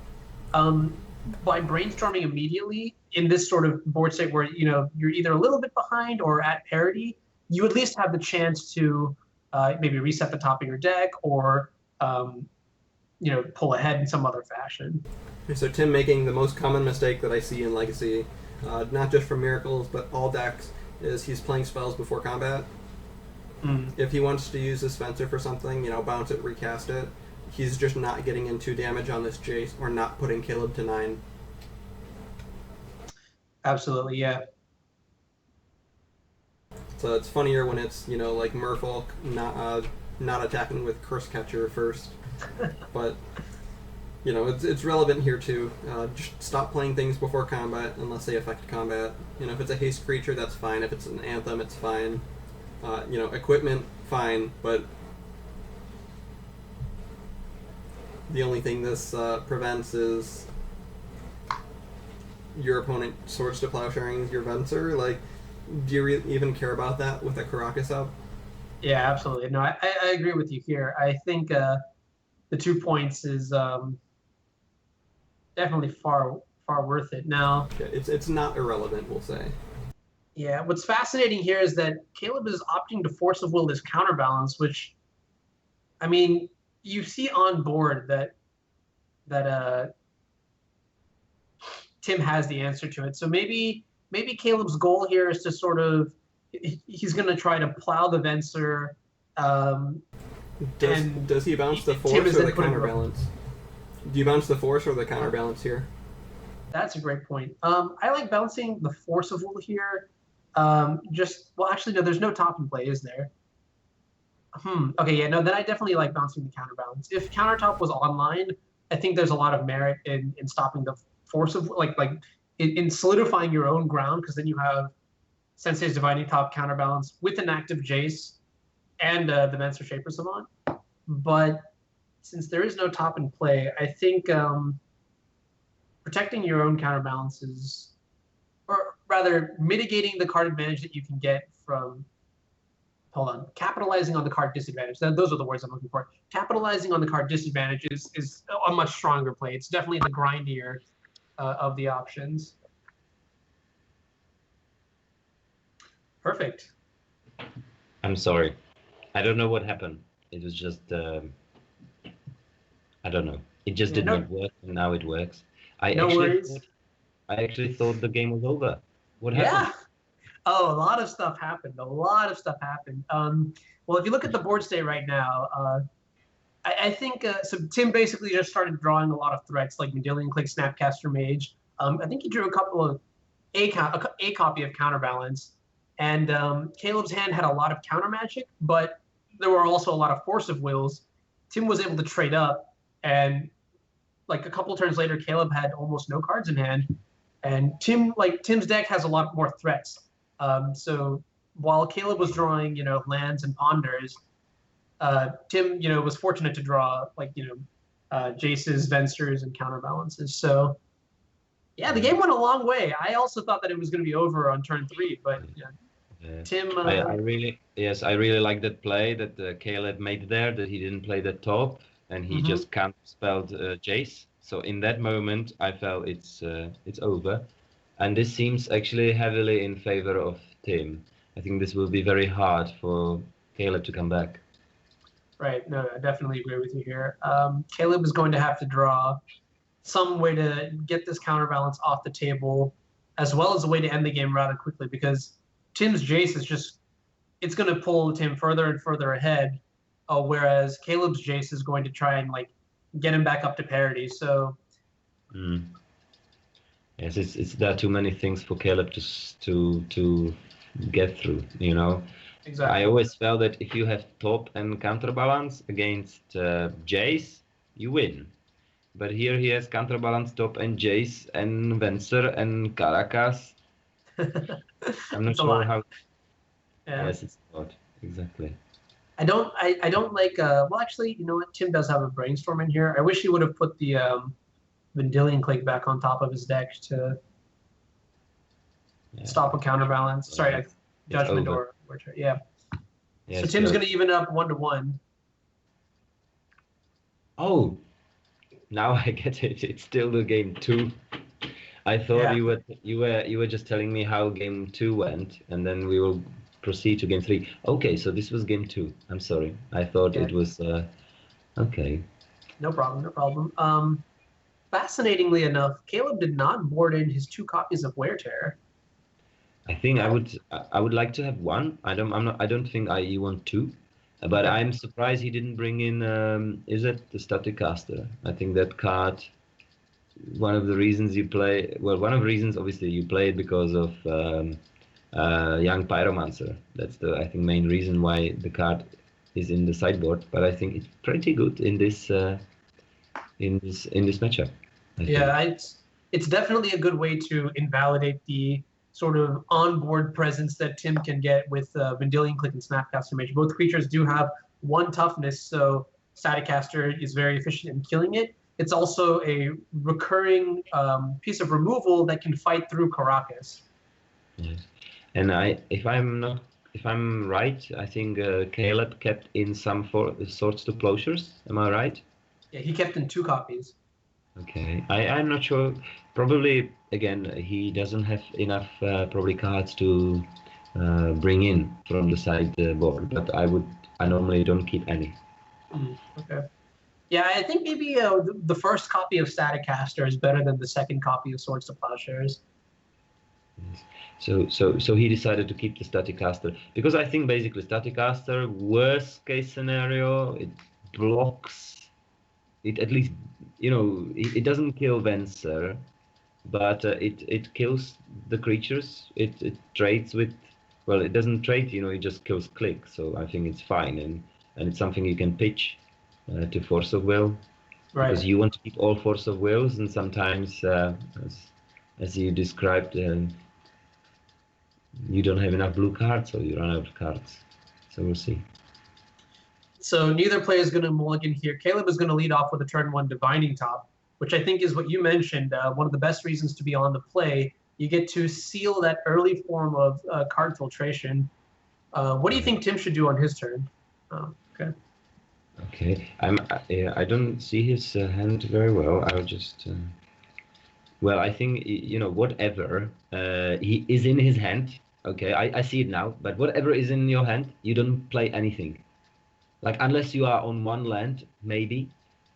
By brainstorming immediately in this sort of board state where you're either a little bit behind or at parity, you at least have the chance to maybe reset the top of your deck or pull ahead in some other fashion. So Tim making the most common mistake that I see in Legacy, not just from Miracles but all decks, is he's playing spells before combat. If he wants to use this Spencer for something, bounce it, recast it, he's just not getting into damage on this Jace or not putting Caleb to 9. Absolutely, yeah. So it's funnier when it's, like Merfolk not attacking with Curse Catcher first. But, it's relevant here too. Just stop playing things before combat unless they affect combat. If it's a haste creature, that's fine. If it's an Anthem, it's fine. Equipment, fine, but the only thing this prevents is your opponent Swords to Plowsharing your Venser. Like, do you even care about that with a Caracas up? Yeah, absolutely. No, I agree with you here. I think the 2 points is definitely far worth it. Now, it's not irrelevant, we'll say. Yeah, what's fascinating here is that Caleb is opting to Force of Will this counterbalance, which, I mean, you see on board that Tim has the answer to it. So maybe Caleb's goal here is to sort of, he's going to try to plow the Venser. Does he bounce the Force or the counterbalance? Do you bounce the Force or the counterbalance here? That's a great point. I like bouncing the Force of Will here. Actually, no, there's no top in play, is there? Okay, yeah, no, then I definitely like bouncing the counterbalance. If countertop was online, I think there's a lot of merit in stopping the Force of, like in solidifying your own ground, because then you have Sensei's Divining Top counterbalance with an active Jace and the Venser Shaper Savant. But since there is no top in play, I think protecting your own counterbalances, or rather mitigating the card advantage that you can get from, capitalizing on the card disadvantage. Those are the words I'm looking for. Capitalizing on the card disadvantage is a much stronger play. It's definitely the grindier of the options. Perfect. I'm sorry. I don't know what happened. It was just, I don't know. It just did not work, and now it works. I actually thought the game was over. What happened? Yeah. Oh, a lot of stuff happened. Well, if you look at the board state right now, I think so. Tim basically just started drawing a lot of threats like Mendelian Click, Snapcaster Mage. I think he drew a couple of a copy of Counterbalance, and Caleb's hand had a lot of counter magic, but there were also a lot of Force of Wills. Tim was able to trade up, and like a couple turns later, Caleb had almost no cards in hand, and Tim's deck has a lot more threats. So while Caleb was drawing, lands and ponders, Tim, was fortunate to draw Jace's, Vensters, and counterbalances. So yeah, the game went a long way. I also thought that it was going to be over on turn 3, but Tim. I really like that play that Caleb made there. That he didn't play the top and he just counterspelled Jace. So in that moment, I felt it's over, and this seems actually heavily in favor of Tim. I think this will be very hard for Caleb to come back. Right. No, I definitely agree with you here. Caleb is going to have to draw some way to get this counterbalance off the table, as well as a way to end the game rather quickly, because Tim's Jace it's going to pull Tim further and further ahead, whereas Caleb's Jace is going to try and get him back up to parity. So. Yes, there are too many things for Caleb to get through. Exactly. I always felt that if you have top and counterbalance against Jace, you win. But here he has counterbalance, top, and Jace, and Venser, and Caracas. I'm not sure how. Yeah. Yes, it's a lot. Exactly. I don't like. Well, actually, you know what? Tim does have a brainstorm in here. I wish he would have put the Vendilion Click back on top of his deck to stop a counterbalance. Sorry, Judgment or yeah. So Tim's going to even it up 1-1. Oh, now I get it. It's still the game 2. I thought you were just telling me how game 2 went, and then we will proceed to game 3. Okay, so this was game 2. I'm sorry. I thought it was okay. No problem. Fascinatingly enough, Caleb did not board in his 2 copies of Wear Terror. I think I would like to have 1. I don't think I want 2, but I'm surprised he didn't bring in. Is it the Static Caster? I think that card. One of the reasons you play. Well, one of the reasons obviously you play it because of Young Pyromancer. That's I think main reason why the card is in the sideboard. But I think it's pretty good in this matchup. It's definitely a good way to invalidate the sort of on-board presence that Tim can get with Vendilion Click and Snapcaster Mage. Both creatures do have 1 toughness, so Staticaster is very efficient in killing it. It's also a recurring piece of removal that can fight through Caracas. Yes. And if I'm right, I think Caleb kept in some Swords to Plowshares. Am I right? Yeah, he kept in 2 copies. Okay, I'm not sure. Probably again he doesn't have enough probably cards to bring in from the sideboard. But I normally don't keep any. Okay. Yeah, I think maybe the first copy of Staticaster is better than the second copy of Swords to Plowshares. Yes. So he decided to keep the Staticaster because I think basically Staticaster, worst case scenario, it blocks. It at least, it doesn't kill Venser, but it kills the creatures. It trades with, well, it doesn't trade. It just kills Click. So I think it's fine, and it's something you can pitch to Force of Will, right? Because you want to keep all Force of Wills, and sometimes, as you described, you don't have enough blue cards, or you run out of cards. So we'll see. So neither player is going to mulligan here. Caleb is going to lead off with a turn 1 Divining Top, which I think is what you mentioned, one of the best reasons to be on the play. You get to seal that early form of card filtration. What do you think Tim should do on his turn? Okay. Okay, I don't see his hand very well. I'll just. Well, I think whatever he is in his hand. Okay, I see it now. But whatever is in your hand, you don't play anything. Like unless you are on one land, maybe.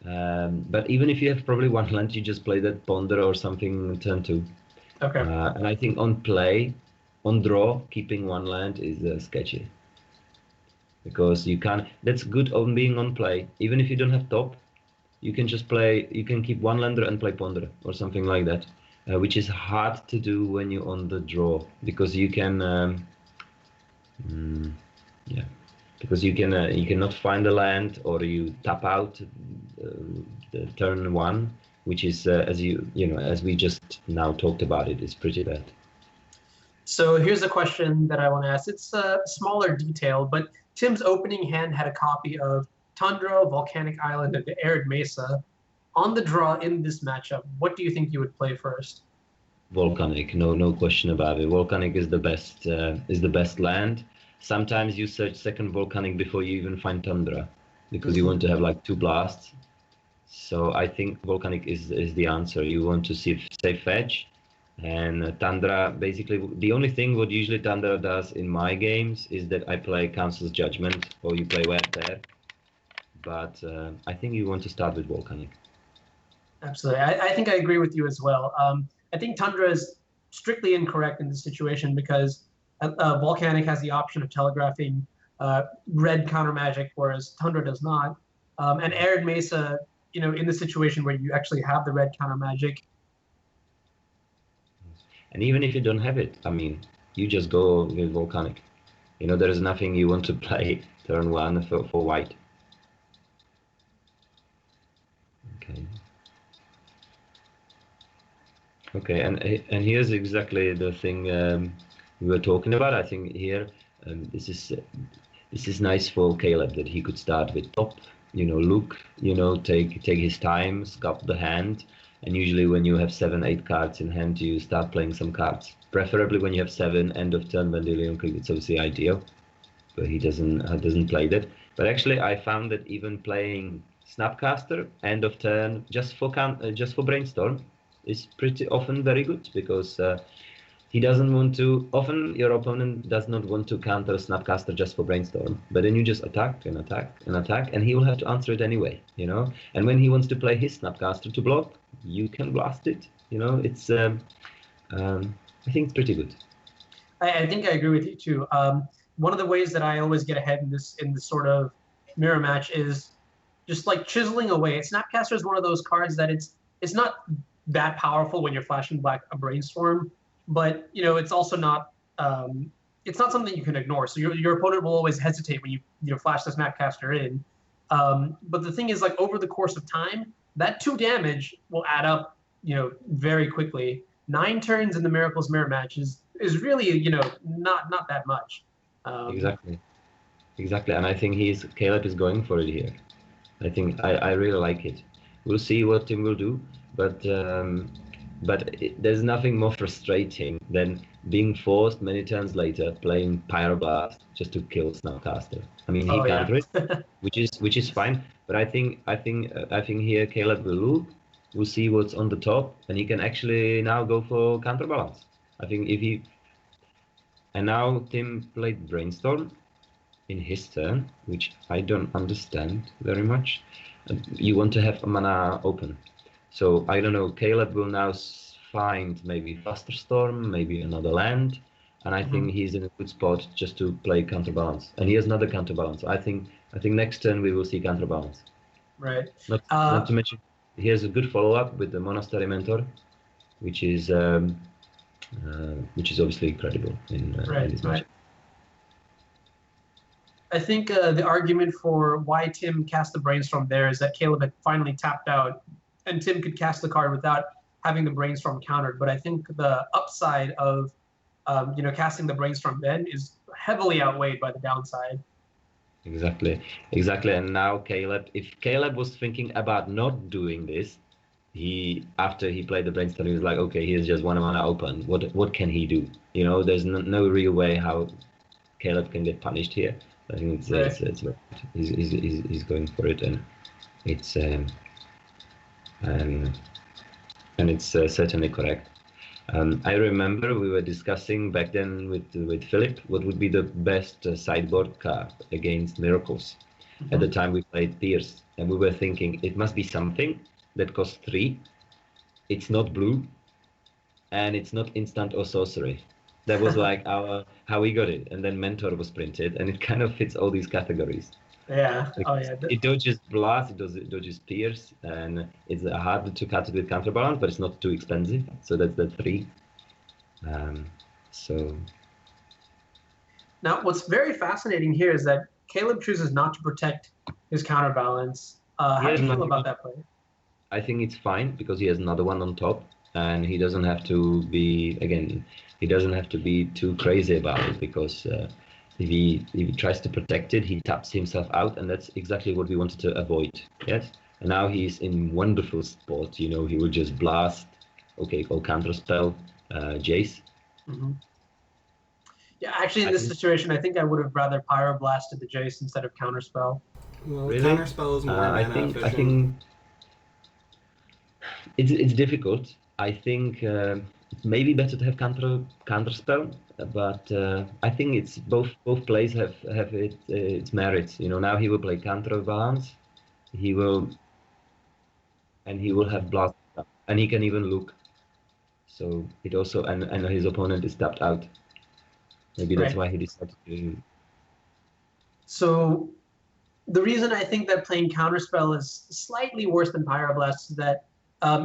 But even if you have probably one land, you just play that ponder or something turn 2. Okay. And I think on play, on draw, keeping one land is sketchy. Because you can't. That's good on being on play. Even if you don't have top, you can just play. You can keep one lander and play ponder or something like that, which is hard to do when you're on the draw because you can. Because you cannot find a land or you tap out the turn 1, which is as we just now talked about it, is pretty bad. So here's a question that I want to ask. It's a smaller detail, but Tim's opening hand had a copy of Tundra, Volcanic Island, and the Arid Mesa. On the draw in this matchup, what do you think you would play first? Volcanic, no question about it. Volcanic is the best land. Sometimes you search second Volcanic before you even find Tundra, because you want to have like 2 blasts. So I think Volcanic is the answer. You want to save fetch. And Tundra, basically, the only thing what usually Tundra does in my games is that I play Council's Judgment, or you play Wear Tear. But I think you want to start with Volcanic. Absolutely. I think I agree with you as well. I think Tundra is strictly incorrect in this situation because Volcanic has the option of telegraphing red counter magic, whereas Tundra does not. And Arid Mesa, in the situation where you actually have the red counter magic. And even if you don't have it, I mean, you just go with Volcanic. There is nothing you want to play turn 1 for white. Okay, and here's exactly the thing we were talking about. I think here this is nice for Caleb that he could start with top. Look, take his time, sculpt the hand. And usually when you have 7-8 cards in hand, you start playing some cards. Preferably when you have 7 end of turn Vendilion Creep, it's obviously ideal. But he doesn't play that. But actually I found that even playing Snapcaster end of turn just for brainstorm is pretty often very good, because he doesn't want to. Often your opponent does not want to counter Snapcaster just for brainstorm, but then you just attack and attack and attack, and he will have to answer it anyway, And when he wants to play his Snapcaster to block, you can blast it. It's I think it's pretty good. I think I agree with you too. One of the ways that I always get ahead in this sort of mirror match is just like chiseling away. Snapcaster is one of those cards that it's not that powerful when you're flashing black a brainstorm, but it's also not it's not something you can ignore. So your opponent will always hesitate when you flash the Snapcaster in. But the thing is, like, over the course of time, that 2 damage will add up, very quickly. 9 turns in the Miracles Mirror match is really, not that much. Exactly, and I think Caleb is going for it here. I think I really like it. We'll see what Tim will do, but there's nothing more frustrating than being forced many turns later playing Pyroblast just to kill Snapcaster. I mean, he can't it, which is fine. But I think here Caleb will look. We'll see what's on the top, and he can actually now go for counterbalance. I think and now Tim played Brainstorm in his turn, which I don't understand very much. You want to have a mana open. So I don't know, Caleb will now find maybe Faster Storm, maybe another land, and I think he's in a good spot just to play counterbalance. And he has another counterbalance. I think next turn we will see counterbalance. Right. Not to mention, he has a good follow-up with the Monastery Mentor, which is obviously incredible in this match. I think the argument for why Tim cast the Brainstorm there is that Caleb had finally tapped out, and Tim could cast the card without having the Brainstorm countered. But I think the upside of casting the brainstorm then is heavily outweighed by the downside. Exactly. And now if Caleb was thinking about not doing this, after he played the brainstorm, he was like, okay, here's just one mana open. What can he do? There's no real way how Caleb can get punished here. I think he's going for it, and it's certainly correct. I remember we were discussing back then with Philip what would be the best sideboard card against Miracles. Mm-hmm. At the time we played Pierce, and we were thinking it must be something that costs 3. It's not blue, and it's not instant or sorcery. That was like how we got it. And then Mentor was printed, and it kind of fits all these categories. Yeah. It dodges Blast, it dodges Pierce, and it's hard to cut it with Counterbalance, but it's not too expensive. So that's the 3. Now, what's very fascinating here is that Caleb chooses not to protect his Counterbalance. How do you feel about that play? I think it's fine because he has another one on top, and he doesn't have to be too crazy about it, because if he tries to protect it, he taps himself out, and that's exactly what we wanted to avoid. Yes, and now he's in wonderful spot. He will just blast. Okay, call counterspell, Jace. Mm-hmm. Yeah, actually, in this situation, I think I would have rather Pyroblasted the Jace instead of counterspell. Well, really? Counterspell is more mana efficient. I think it's difficult. I think it's maybe better to have counterspell, but I think it's both plays have its merits. Now he will play Counterbalance, he will have Blast, and he can even look. So it also and his opponent is tapped out. Maybe that's why he decided to. So the reason I think that playing Counterspell is slightly worse than Pyroblast is that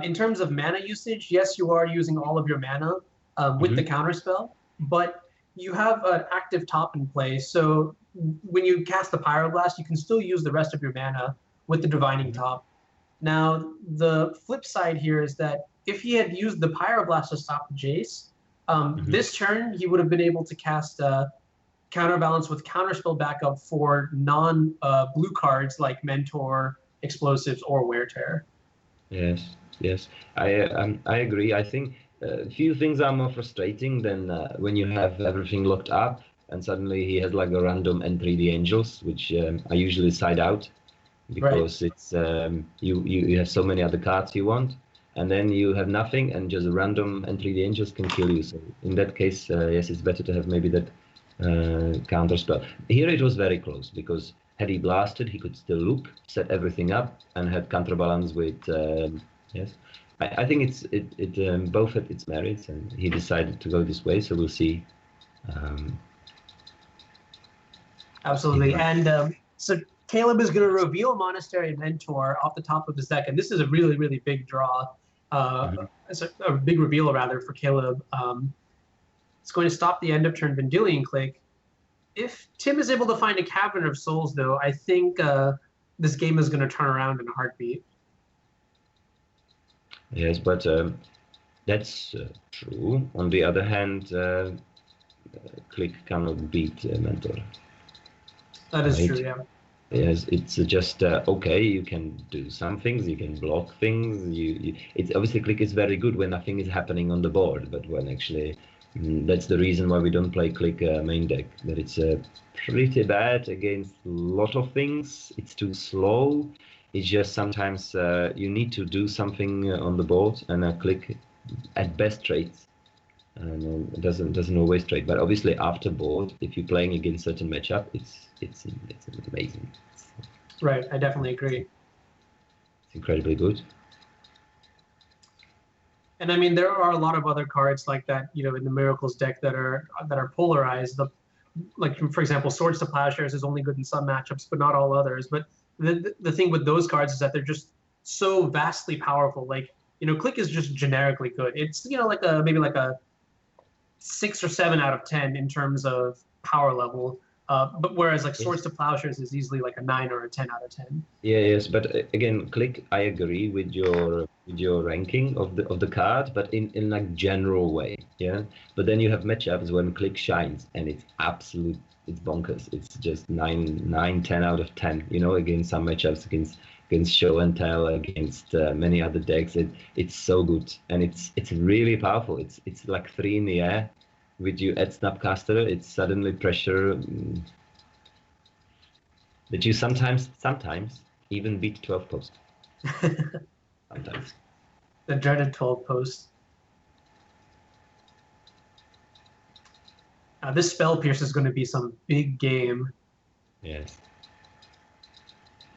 in terms of mana usage, yes, you are using all of your mana with the Counterspell, but you have an active top in play. So when you cast the Pyroblast, you can still use the rest of your mana with the Divining Top. Now, the flip side here is that if he had used the Pyroblast to stop the Jace, this turn he would have been able to cast Counterbalance with Counterspell backup for non-blue cards like Mentor, Explosives, or Wear Tear. Yes, I agree. I think few things are more frustrating than when you have everything locked up and suddenly he has like a random entry the Angels, which I usually side out because it's you have so many other cards you want, and then you have nothing, and just a random entry the Angels can kill you. So in that case, yes, it's better to have maybe that counter spell. Here it was very close because had he blasted, he could still look, set everything up, and had counterbalance with yes. I think it both had its merits, and he decided to go this way. So we'll see. Absolutely, and so Caleb is going to reveal Monastery Mentor off the top of his deck, and this is a really, really big draw. It's a big reveal rather for Caleb. It's going to stop the end of turn Vendilion Click. If Tim is able to find a Cavern of Souls, though, I think this game is going to turn around in a heartbeat. Yes, but that's true. On the other hand, Click cannot beat Mentor. That is true, yeah. Yes, it's just okay. You can do some things. You can block things. It's obviously Click is very good when nothing is happening on the board, but when actually that's the reason why we don't play Click main deck. That it's pretty bad against a lot of things. It's too slow. It's just sometimes you need to do something on the board, and Click at best trades. And doesn't always trade, but obviously after board, if you're playing against certain matchup, it's amazing. Right, I definitely agree. It's incredibly good. And I mean, there are a lot of other cards like that, you know, in the Miracles deck that are polarized. Like for example, Swords to Plowshares is only good in some matchups, but not all others. But the thing with those cards is that they're just so vastly powerful. Like, you know, Click is just generically good. It's, you know, like maybe like a 6 or 7 out of 10 in terms of power level. But whereas like Swords to Plowshares is easily like a 9 or a 10 out of 10. Yeah, yes, but again, Click, I agree with your with your ranking of the card, but in like general way, yeah. But then you have matchups when Click shines, and it's bonkers. It's just 10 out of 10. You know, against some matchups, against Show and Tell, against many other decks. It's so good, and it's really powerful. It's like 3 in the air. With you at Snapcaster, it's suddenly pressure that you sometimes even beat 12 post. Sometimes. The dreaded 12 post. This Spell Pierce is going to be some big game. Yes.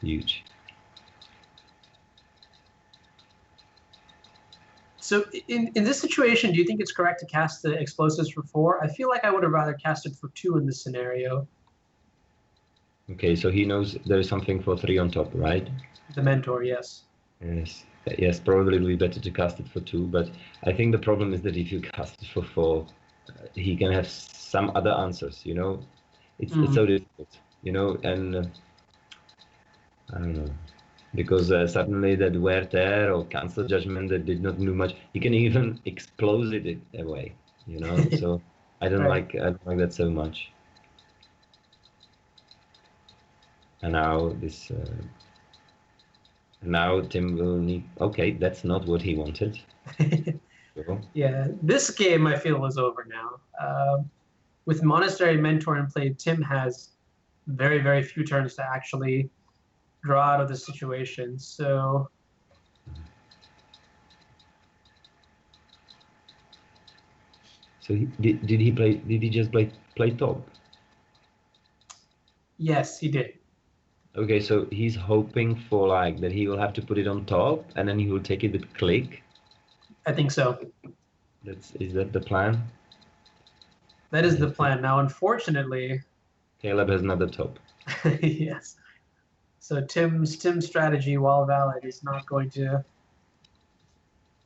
Huge. So in this situation, do you think it's correct to cast the explosives for 4? I feel like I would have rather casted for 2 in this scenario. Okay, so he knows there is something for 3 on top, right? The Mentor, yes. Yes, probably it'll be better to cast it for 2, but I think the problem is that if you cast it for 4, he can have some other answers, you know? It's so difficult, you know, and I don't know. Because suddenly that Wear Tear or Cancel Judgment that did not do much, he can even explode it away, you know? So I don't Right. like that so much. And now this... Now Tim will need... Okay, that's not what he wanted. So, Yeah, this game I feel is over now. With Monastery Mentor in play, Tim has very, very few turns to actually draw out of the situation. So did he just play top? yes, he did. Okay, so he's hoping for like that he will have to put it on top and then he will take it with Click. I think so. Is that the plan? That is the plan. Now, unfortunately, Caleb has another top. yes. So Tim's strategy, while valid, is not going to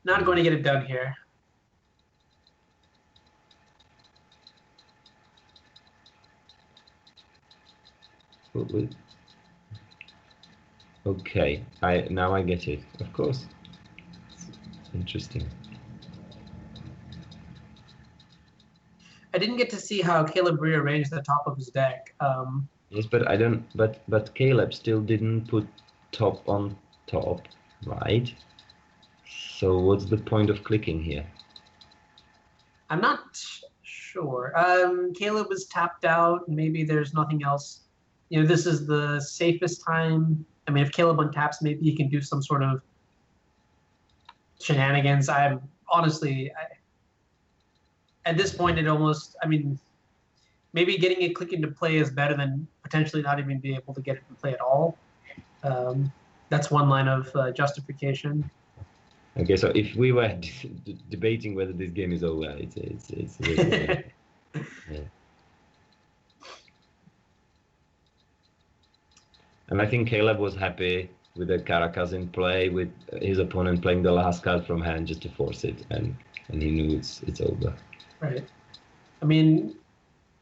get it done here. Okay, now I get it. Of course, it's interesting. I didn't get to see how Caleb rearranged the top of his deck. Yes, but I don't. But Caleb still didn't put top on top, right? So what's the point of clicking here? I'm not sure. Caleb was tapped out. Maybe there's nothing else. You know, this is the safest time. I mean, if Caleb untaps, maybe he can do some sort of shenanigans. I'm honestly, at this point, it almost, I mean, maybe getting it click into play is better than potentially not even being able to get it to play at all. That's one line of justification. Okay, so if we were debating whether this game is over, it's really, yeah. And I think Caleb was happy with the Caracas in play, with his opponent playing the last card from hand just to force it, and he knew it's over. Right. I mean,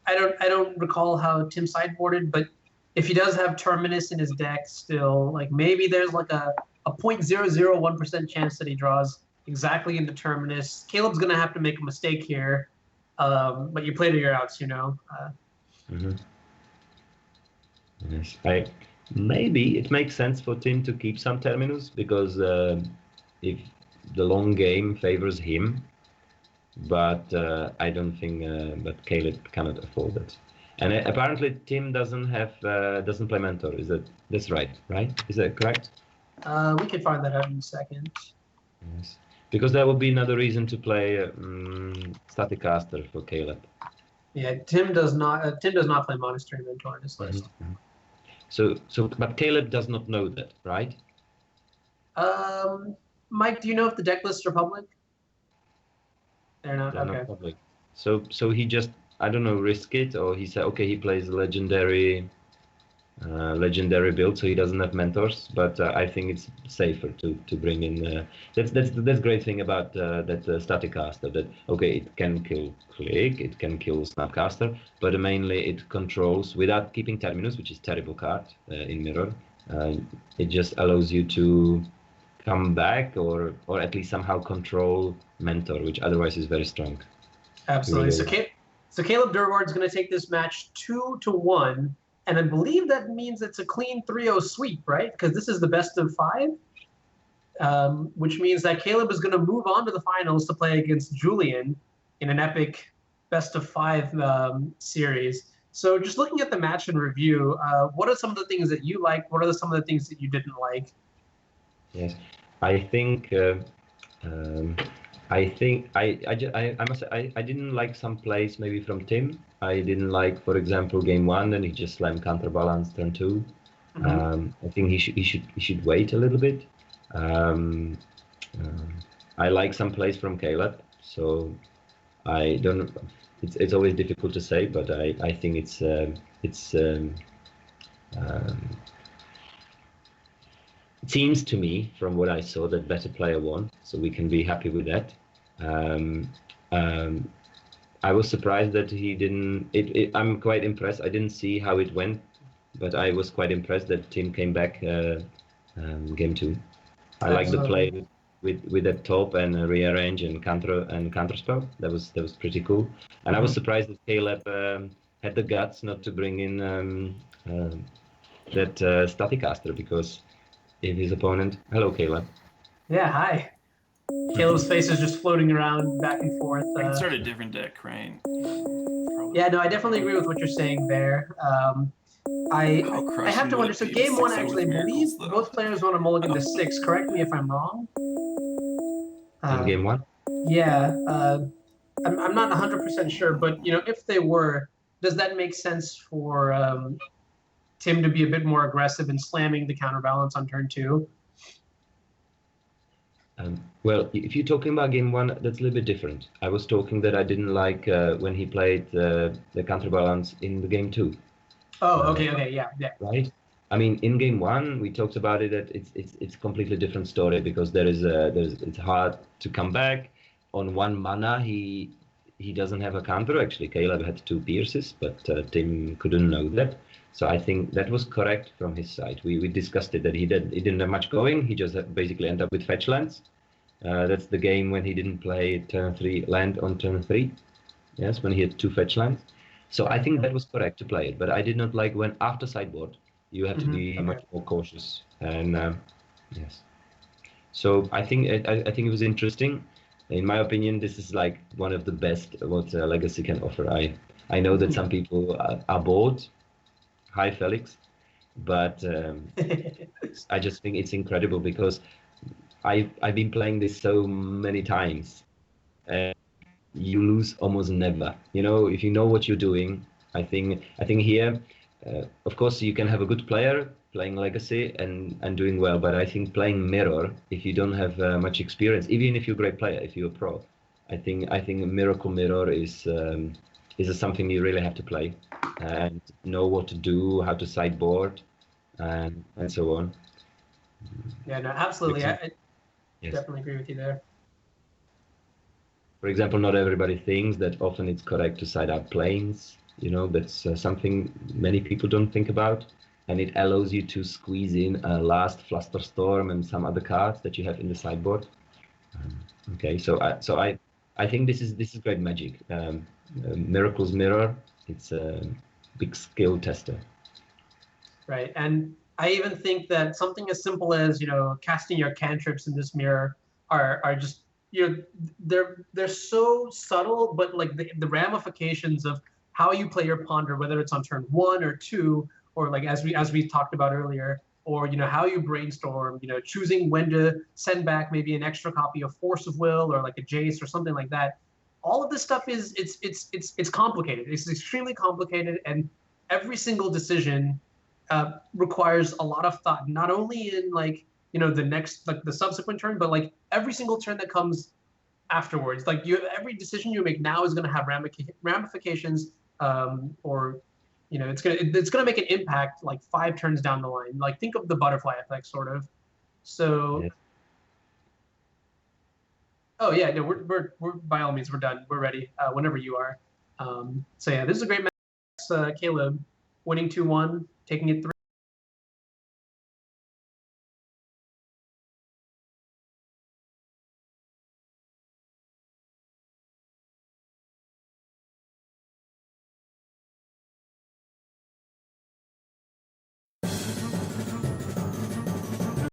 I don't recall how Tim sideboarded, but if he does have Terminus in his deck still, like maybe there's like a 0.001% chance that he draws exactly into Terminus. Caleb's gonna have to make a mistake here, but you play to your outs, you know. Yes, maybe it makes sense for Tim to keep some Terminus because if the long game favors him, but I don't think but Caleb cannot afford it. And apparently Tim doesn't play Mentor. That's right? Is that correct? We can find that out in a second. Yes, because that would be another reason to play Staticaster for Caleb. Yeah, Tim does not play Monastery Mentor in his list. But Caleb does not know that, right? Mike, do you know if the deck lists are public? They're not. They're okay. not public. So he just, I don't know, risk it, or he said, okay, he plays legendary build, so he doesn't have mentors. But I think it's safer to bring in. That's great thing about that Staticaster. That okay, it can kill Click, it can kill Snapcaster, but mainly it controls without keeping Terminus, which is terrible card in Mirror. It just allows you to come back or at least somehow control Mentor, which otherwise is very strong. Absolutely. Really. So Caleb Durward's going to take this match 2-1, and I believe that means it's a clean 3-0 sweep, right? Because this is the best of 5, which means that Caleb is going to move on to the finals to play against Julian in an epic best of 5 series. So just looking at the match in review, what are some of the things that you like? What are some of the things that you didn't like? Yes, I think I must say I didn't like some plays maybe from Tim. I didn't like, for example, game 1, and he just slammed counterbalance turn 2. I think he should wait a little bit. I like some plays from Caleb, so I don't. It's always difficult to say, but I think it seems to me from what I saw that better player won, so we can be happy with that. I was surprised that he didn't. I'm quite impressed. I didn't see how it went, but I was quite impressed that Tim came back game 2. I like the play with that top and rearrange and counter spell. That was pretty cool. And I was surprised that Caleb had the guts not to bring in that Staticaster, because if his opponent. Hello, Caleb. Yeah, hi. Caleb's face is just floating around back and forth. I can start a different deck, right? Yeah, no, I definitely agree with what you're saying there. I have to wonder. So game 1, actually, I believe both players want to mulligan to 6. Correct me if I'm wrong. In game 1. Yeah, I'm not 100% sure, but if they were, does that make sense for Tim to be a bit more aggressive in slamming the counterbalance on turn 2? Well, if you're talking about game 1, that's a little bit different. I was talking that I didn't like when he played the counterbalance in the game 2. Oh, okay, yeah. Right. I mean, in game 1, we talked about it. That it's completely different story, because it's hard to come back on 1 mana. He doesn't have a counter. Actually, Caleb had 2 pierces, but Tim couldn't know that. So I think that was correct from his side. We discussed it that he didn't have much going. He just basically ended up with fetch lands. That's the game when he didn't play turn 3 land on turn 3. Yes, when he had 2 fetch lands. So I think that was correct to play it. But I did not like when after sideboard you have to be much more cautious. And yes. So I think it was interesting. In my opinion, this is like one of the best what Legacy can offer. I know that some people are bored. Hi, Felix. But I just think it's incredible, because I've been playing this so many times. You lose almost never. If you know what you're doing, I think here, of course, you can have a good player playing Legacy and doing well, but I think playing Mirror, if you don't have much experience, even if you're a great player, if you're a pro, I think Miracle Mirror is something you really have to play and know what to do, how to sideboard, and so on. Yeah, no, absolutely. I definitely agree with you there. For example, not everybody thinks that often it's correct to side out planes. That's something many people don't think about, and it allows you to squeeze in a last Flusterstorm and some other cards that you have in the sideboard. Okay, so I think this is great magic. Miracle's Mirror, it's a big skill tester. Right, and I even think that something as simple as casting your cantrips in this mirror are just they're so subtle, but like the ramifications of how you play your ponder, whether it's on turn 1 or 2, or like as we talked about earlier, or how you brainstorm, choosing when to send back maybe an extra copy of Force of Will or like a Jace or something like that. All of this stuff it's complicated. It's extremely complicated, and every single decision requires a lot of thought, not only in the next, the subsequent turn, but like every single turn that comes afterwards. Like every decision you make now is going to have ramifications, or it's gonna make an impact like 5 turns down the line. Like think of the butterfly effect, sort of. So. Yeah. Oh yeah, no, we're by all means we're done. We're ready whenever you are. So yeah, this is a great match. Caleb winning 2-1, taking it 3.